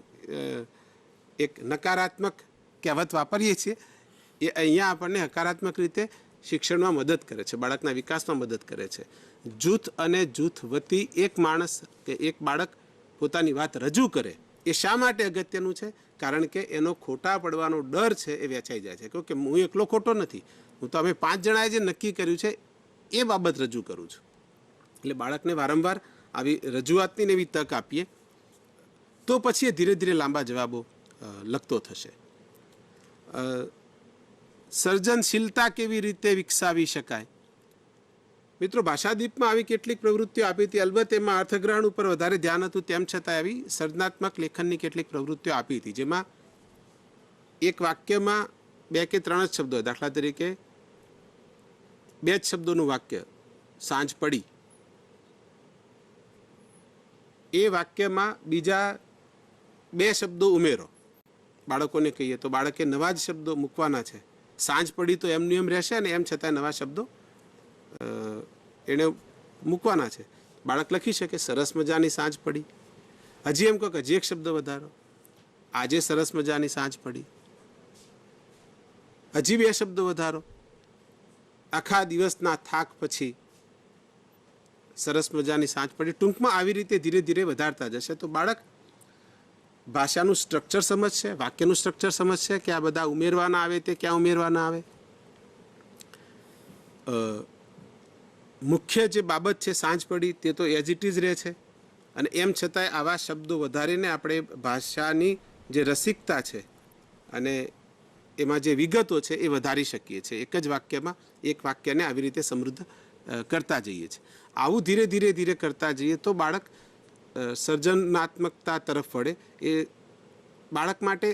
એક નકારાત્મક કહેવત વાપરીએ છીએ, એ અહીંયા આપણને હકારાત્મક રીતે શિક્ષણમાં મદદ કરે છે, બાળકના વિકાસમાં મદદ કરે છે. જૂથ અને જૂથ વતી એક માણસ કે એક બાળક પોતાની વાત રજૂ કરે એ શા માટે અગત્યનું છે? કારણ કે એનો ખોટા પડવાનો ડર છે એ વેચાઈ જાય છે. કે હું એકલો ખોટો નથી, હું તો અમે 5 જણાએ જે નક્કી કર્યું છે એ બાબત રજૂ કરું છું. એટલે બાળકને વારંવાર આવી રજૂઆતની એવી તક આપીએ તો પછી એ ધીરે ધીરે લાંબા જવાબો લખતો થશે. સર્જનશીલતા કેવી રીતે વિકસાવી શકાય? મિત્રો, ભાષાદીપમાં આવી કેટલીક પ્રવૃત્તિઓ આપી હતી. અલબત્ત એમાં અર્થગ્રહણ ઉપર વધારે ધ્યાન હતું, તેમ છતાં આવી સર્જનાત્મક લેખનની કેટલીક પ્રવૃત્તિઓ આપી હતી, જેમાં એક વાક્યમાં 2 કે 3 જ શબ્દો. દાખલા તરીકે 2 જ શબ્દોનું વાક્ય, સાંજ પડી. એ વાક્યમાં બીજા 2 શબ્દો ઉમેરો. બાળકોને કહીએ તો બાળકે નવા જ શબ્દો મૂકવાના છે. સાંજ પડી તો એમનું એમ રહેશે અને એમ છતાં નવા શબ્દો એને મૂકવાના છે. બાળક લખી શકે સરસ મજાની સાંજ પડી. હજી એમ કહો કે હજી એક શબ્દ વધારો, આજે સરસ મજાની સાંજ પડી. હજી 2 શબ્દો વધારો, આખા દિવસના થાક પછી સરસ મજાની સાંજ પડી. ટૂંકમાં આવી રીતે ધીરે ધીરે વધારતા જશે તો બાળક ભાષાનું સ્ટ્રક્ચર સમજશે, વાક્યનું સ્ટ્રક્ચર સમજશે કે આ બધા ઉમેરવાના આવે તે ક્યાં ઉમેરવાના આવે. મુખ્ય જે બાબત છે સાંજ પડી તે તો એઝ ઇટ ઇઝ રહે છે અને એમ છતાંય આવા શબ્દો વધારીને આપણે ભાષાની જે રસિકતા છે અને એમાં જે વિગતો છે એ વધારી શકીએ છીએ. એક જ વાક્યમાં એક વાક્યને આવી રીતે સમૃદ્ધ કરતા જઈએ છીએ. આવું ધીરે ધીરે ધીરે કરતા જઈએ તો બાળક સર્જનાત્મકતા તરફ વળે. એ બાળક માટે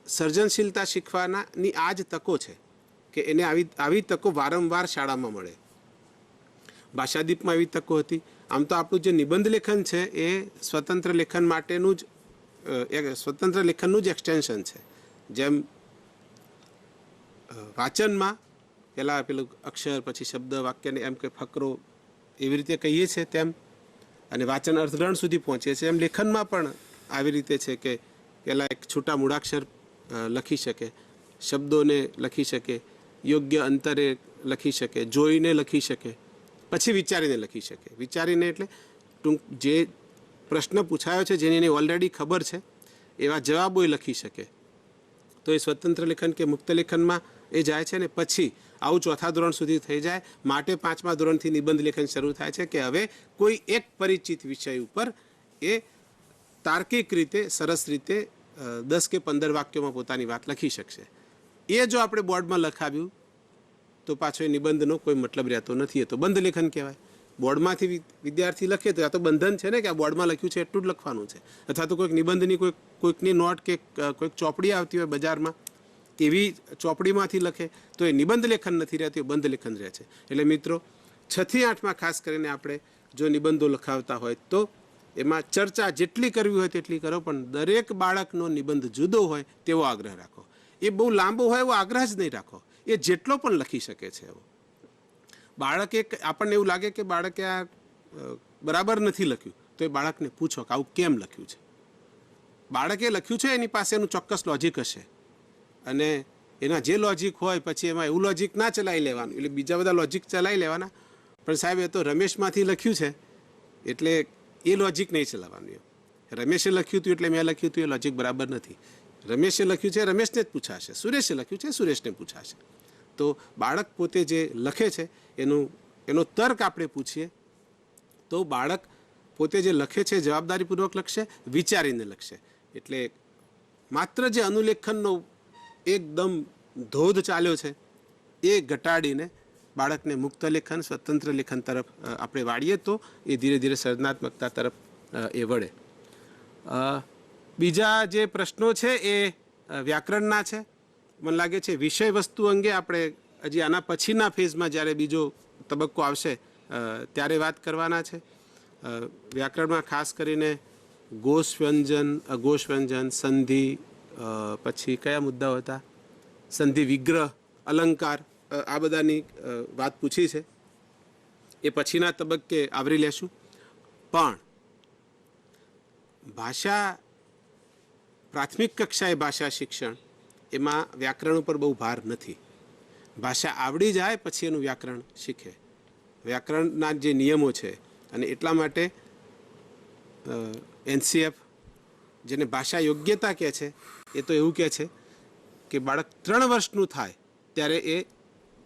સર્જનશીલતા શીખવાનાની આ જ તકો છે કે એને આવી તકો વારંવાર શાળામાં મળે. ભાષાદીપમાં એવી તકો હતી. આમ તો આપણું જે નિબંધ લેખન છે એ સ્વતંત્ર લેખન માટેનું સ્વતંત્ર લેખનનું જ એક્સટેન્શન છે. જેમ વાંચનમાં પહેલાં પેલું અક્ષર પછી શબ્દ વાક્યને એમ કે ફકરો એવી રીતે કહીએ છીએ તેમ અને વાંચન અર્થગ્રહણ સુધી પહોંચીએ છીએ, એમ લેખનમાં પણ આવી રીતે છે કે પહેલાં એક છૂટા મૂળાક્ષર લખી શકે, શબ્દોને લખી શકે, યોગ્ય અંતરે લખી શકે, જોઈને લખી શકે, પછી વિચારીને લખી શકે. વિચારીને એટલે જે પ્રશ્ન પૂછાયો છે જેની એને ઓલરેડી ખબર છે એવા જવાબો લખી શકે. તો એ સ્વતંત્ર લેખન કે મુક્ત લેખનમાં એ જાય છે ને પછી આવું 4થા ધોરણ સુધી થઈ જાય. માટે 5મા ધોરણથી નિબંધ લેખન શરૂ થાય છે કે હવે કોઈ એક પરિચિત વિષય ઉપર એ તાર્કિક રીતે સરસ રીતે 10 કે 15 વાક્યોમાં પોતાની વાત લખી શકશે. એ જો આપણે બોર્ડમાં લખાવ્યું તો પાછો એ નિબંધનો કોઈ મતલબ રહેતો નથી. એ તો બંધ લેખન કહેવાય. બોર્ડમાંથી વિદ્યાર્થી લખે તો આ તો બંધન છે ને કે આ બોર્ડમાં લખ્યું છે એટલું જ લખવાનું છે. અથવા તો કોઈક નિબંધની કોઈકની નોટ કે કોઈક ચોપડી આવતી હોય બજારમાં એવી ચોપડીમાંથી લખે તો એ નિબંધ લેખન નથી રહેતું, એ બંધ લેખન રહે છે. એટલે મિત્રો 6 થી 8માં ખાસ કરીને આપણે જો નિબંધો લખાવતા હોય તો એમાં ચર્ચા જેટલી કરવી હોય તેટલી કરો, પણ દરેક બાળકનો નિબંધ જુદો હોય તેવો આગ્રહ રાખો. એ બહુ લાંબો હોય એવો આગ્રહ જ નહીં રાખો, એ જેટલો પણ લખી શકે છે એવો. બાળકે આપણને એવું લાગે કે બાળકે આ બરાબર નથી લખ્યું તો એ બાળકને પૂછો કે આવું કેમ લખ્યું છે. બાળકે લખ્યું છે એની પાસે એનું ચોક્કસ લોજિક હશે અને એના જે લોજિક હોય પછી એમાં એવું લોજિક ના ચલાવી લેવાનું, એટલે બીજા બધા લોજિક ચલાવી લેવાના. પણ સાહેબ એ તો રમેશમાંથી લખ્યું છે એટલે એ લોજિક નહીં ચલાવવાનું. રમેશે લખ્યું હતું એટલે મેં લખ્યું હતું એ લોજિક બરાબર નથી. રમેશે લખ્યું છે રમેશને જ પૂછાશે, સુરેશે લખ્યું છે સુરેશને પૂછાશે. તો બાળક પોતે જે લખે છે એનો તર્ક આપણે પૂછીએ તો બાળક પોતે જે લખે છે જવાબદારીપૂર્વક લખશે, વિચારીને લખશે. એટલે માત્ર જે અનુલેખનનો એકદમ ધોધ ચાલ્યો છે એ ઘટાડીને બાળકને મુક્ત લેખન સ્વતંત્ર લેખન તરફ આપણે વાળીએ તો એ ધીરે ધીરે સર્જનાત્મકતા તરફ એ વડે. બીજા જે પ્રશ્નો છે એ વ્યાકરણના છે. મને લાગે છે વિષય વસ્તુ અંગે આપણે હજી આના પછીના ફેઝમાં જ્યારે બીજો તબક્કો આવશે ત્યારે વાત કરવાના છે. વ્યાકરણમાં ખાસ કરીને ઘોષ વ્યંજન, અઘોષ વ્યંજન, સંધિ, પછી કયા મુદ્દાઓ હતા, સંધિ વિગ્રહ, અલંકાર, આ બધાની વાત પૂછી છે. એ પછીના તબક્કે આવરી લેશું. પણ ભાષા, પ્રાથમિક કક્ષાએ ભાષા શિક્ષણ, એમાં વ્યાકરણ ઉપર બહુ ભાર નથી. ભાષા આવડી જાય પછી એનું વ્યાકરણ શીખે. વ્યાકરણના જે નિયમો છે, અને એટલા માટે NCF જેને ભાષા યોગ્યતા કહે છે એ તો એવું કહે છે કે બાળક 3 વર્ષનું થાય ત્યારે એ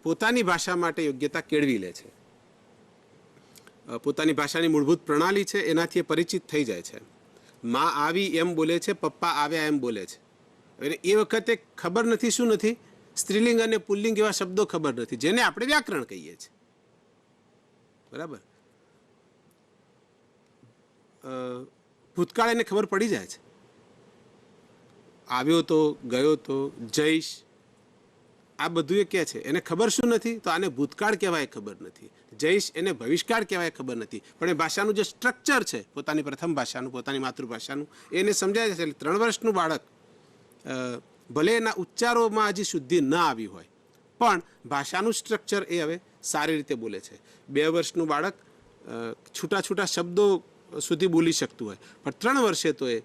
પોતાની ભાષા માટે યોગ્યતા કેળવી લે છે. પોતાની ભાષાની મૂળભૂત પ્રણાલી છે એનાથી એ પરિચિત થઈ જાય છે. માં આવી એમ બોલે છે, પપ્પા આવ્યા એમ બોલે છે. અને એ વખતે ખબર નથી શું નથી, સ્ત્રીલિંગ અને પુલ્લિંગ એવા શબ્દો ખબર નથી, જેને આપણે વ્યાકરણ કહીએ છીએ. બરાબર. ભૂતકાળ એને ખબર પડી જાય છે. આવ્યો તો, ગયો તો, જઈશ, આ બધું એ કહે છે. એને ખબર શું નથી, તો આને ભૂતકાળ કહેવાય ખબર નથી, જઈશ એને ભવિષ્યકાળ કહેવાય ખબર નથી. પણ એ ભાષાનું જે સ્ટ્રક્ચર છે, પોતાની પ્રથમ ભાષાનું, પોતાની માતૃભાષાનું, એને સમજાય છે. એટલે 3 વર્ષનું બાળક ભલે એના ઉચ્ચારોમાં હજી શુદ્ધિ ન આવી હોય, પણ ભાષાનું સ્ટ્રક્ચર એ હવે સારી રીતે બોલે છે. 2 વર્ષનું બાળક છૂટા છૂટા શબ્દો સુધી બોલી શકતું હોય, પણ 3 વર્ષે તો એ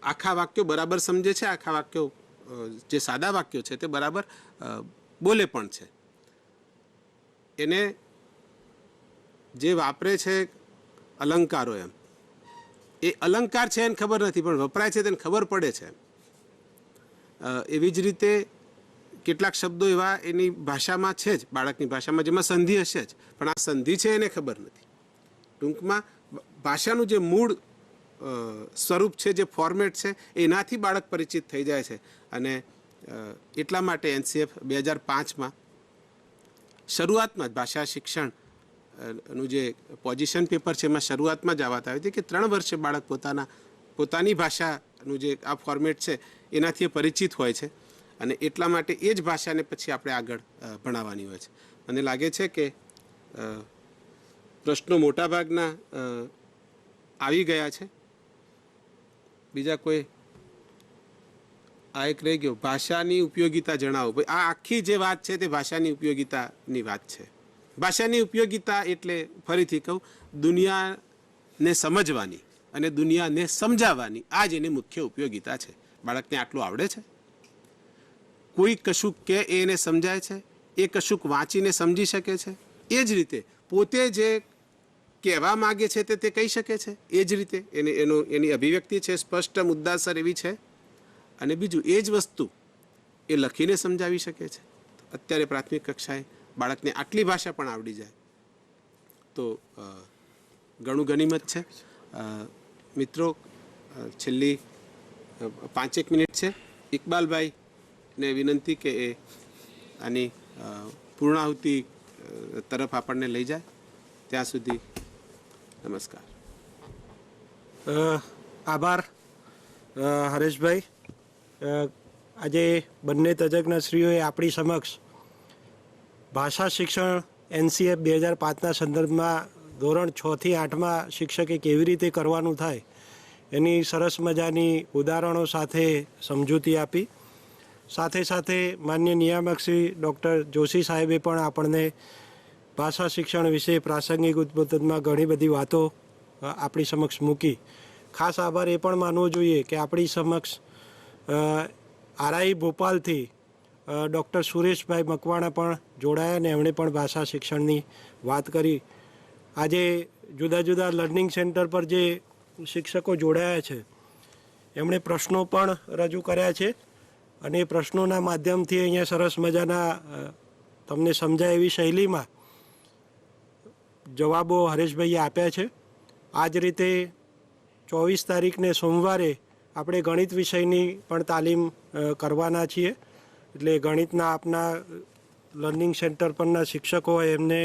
આખા વાક્યો બરાબર સમજે છે. આખા વાક્યો જે સાદા વાક્યો છે તે બરાબર બોલે પણ છે. એને જે વાપરે છે અલંકારો, એમ એ અલંકાર છે એને ખબર નથી, પણ વપરાય છે તેને ખબર પડે છે. એવી જ રીતે કેટલાક શબ્દો એવા એની ભાષામાં છે જ, બાળકની ભાષામાં, જેમાં સંધિ હશે જ, પણ આ સંધિ છે એને ખબર નથી. ટૂંકમાં ભાષાનું જે મૂળ સ્વરૂપ છે, જે ફોર્મેટ છે, એનાથી બાળક પરિચિત થઈ જાય છે. અને એટલા માટે NCF 2005માં શરૂઆતમાં જ ભાષા શિક્ષણનું જે પોઝિશન પેપર છે એમાં શરૂઆતમાં જ આ વાત આવી હતી કે 3 વર્ષે બાળક પોતાની ભાષાનું જે આ ફોર્મેટ છે એનાથી પરિચિત હોય છે. અને એટલા માટે એ જ ભાષાને પછી આપણે આગળ ભણાવવાની હોય છે. મને લાગે છે કે પ્રશ્નો મોટાભાગના આવી ગયા છે. બીજા કોઈ? આ એક રહી ગયો, ભાષાની ઉપયોગિતા જણાવો. ભાઈ, આ આખી જે વાત છે તે ભાષાની ઉપયોગિતાની વાત છે. ભાષાની ઉપયોગિતા એટલે ફરીથી કહું, દુનિયાને સમજવાની અને દુનિયાને સમજાવવાની, આ જ એની મુખ્ય ઉપયોગિતા છે. બાળકને આટલું આવડે છે, કોઈ કશુંક કે એને સમજાય છે, એ કશુંક વાંચીને સમજી શકે છે, એ જ રીતે પોતે જે કહેવા માગે છે તે કહી શકે છે. એ જ રીતે એની અભિવ્યક્તિ છે સ્પષ્ટ, મુદ્દાસર એવી છે. અને બીજું, એ જ વસ્તુ એ લખીને સમજાવી શકે છે. અત્યારે પ્રાથમિક કક્ષાએ બાળકને આટલી ભાષા પણ આવડી જાય તો ઘણું ગનિમત છે. મિત્રો, છેલ્લી 5 મિનિટ છે. ઇકબાલભાઈને વિનંતી કે એ આની પૂર્ણાહુતિ તરફ આપણને લઈ જાય. ત્યાં સુધી નમસ્કાર. આભાર હરેશભાઈ. આજે બંને તજજ્ઞશ્રીઓએ આપણી સમક્ષ ભાષા શિક્ષણ NCF 2005ના સંદર્ભમાં ધોરણ 6 થી 8માં શિક્ષકે કેવી રીતે કરવાનું થાય એની સરસ મજાની ઉદાહરણો સાથે સમજૂતી આપી. સાથે સાથે માન્ય નિયામક શ્રી ડૉક્ટર જોશી સાહેબે પણ આપણને ભાષા શિક્ષણ વિશે પ્રાસંગિક ઉદ્બોધનમાં ઘણી બધી વાતો આપણી સમક્ષ મૂકી. ખાસ આભાર એ પણ માનવો જોઈએ કે આપણી સમક્ષ RI ભોપાલથી ડૉક્ટર સુરેશભાઈ મકવાણા પણ જોડાયા અને એમણે પણ ભાષા શિક્ષણની વાત કરી. આજે જુદા જુદા લર્નિંગ સેન્ટર પર જે શિક્ષકો જોડાયા છે એમણે પ્રશ્નો પણ રજૂ કર્યા છે અને એ પ્રશ્નોના માધ્યમથી અહીંયા સરસ મજાના તમને સમજાય એવી શૈલીમાં જવાબો હરેશભાઈએ આપ્યા છે. આ જ રીતે 24 તારીખને સોમવારે આપણે ગણિત વિષયની પણ તાલીમ કરવાના છીએ. એટલે ગણિતના આપના લર્નિંગ સેન્ટર પરના શિક્ષકો હોય એમને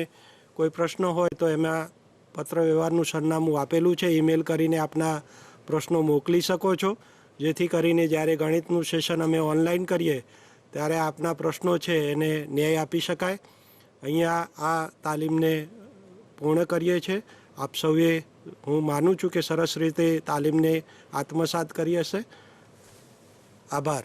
કોઈ પ્રશ્ન હોય તો એમાં પત્ર વ્યવહારનું સરનામું આપેલું છે. ઈમેલ કરીને આપના પ્રશ્નો મોકલી શકો છો, જેથી કરીને જ્યારે ગણિતનું સેશન અમે ઓનલાઈન કરીએ ત્યારે આપના પ્રશ્નો છે એને ન્યાય આપી શકાય. અહીંયા આ તાલીમને પૂર્ણ કરીએ છીએ. આપ સૌએ, હું માનું છું કે સરસ રીતે તાલીમને આત્મસાત કરી હશે. આભાર.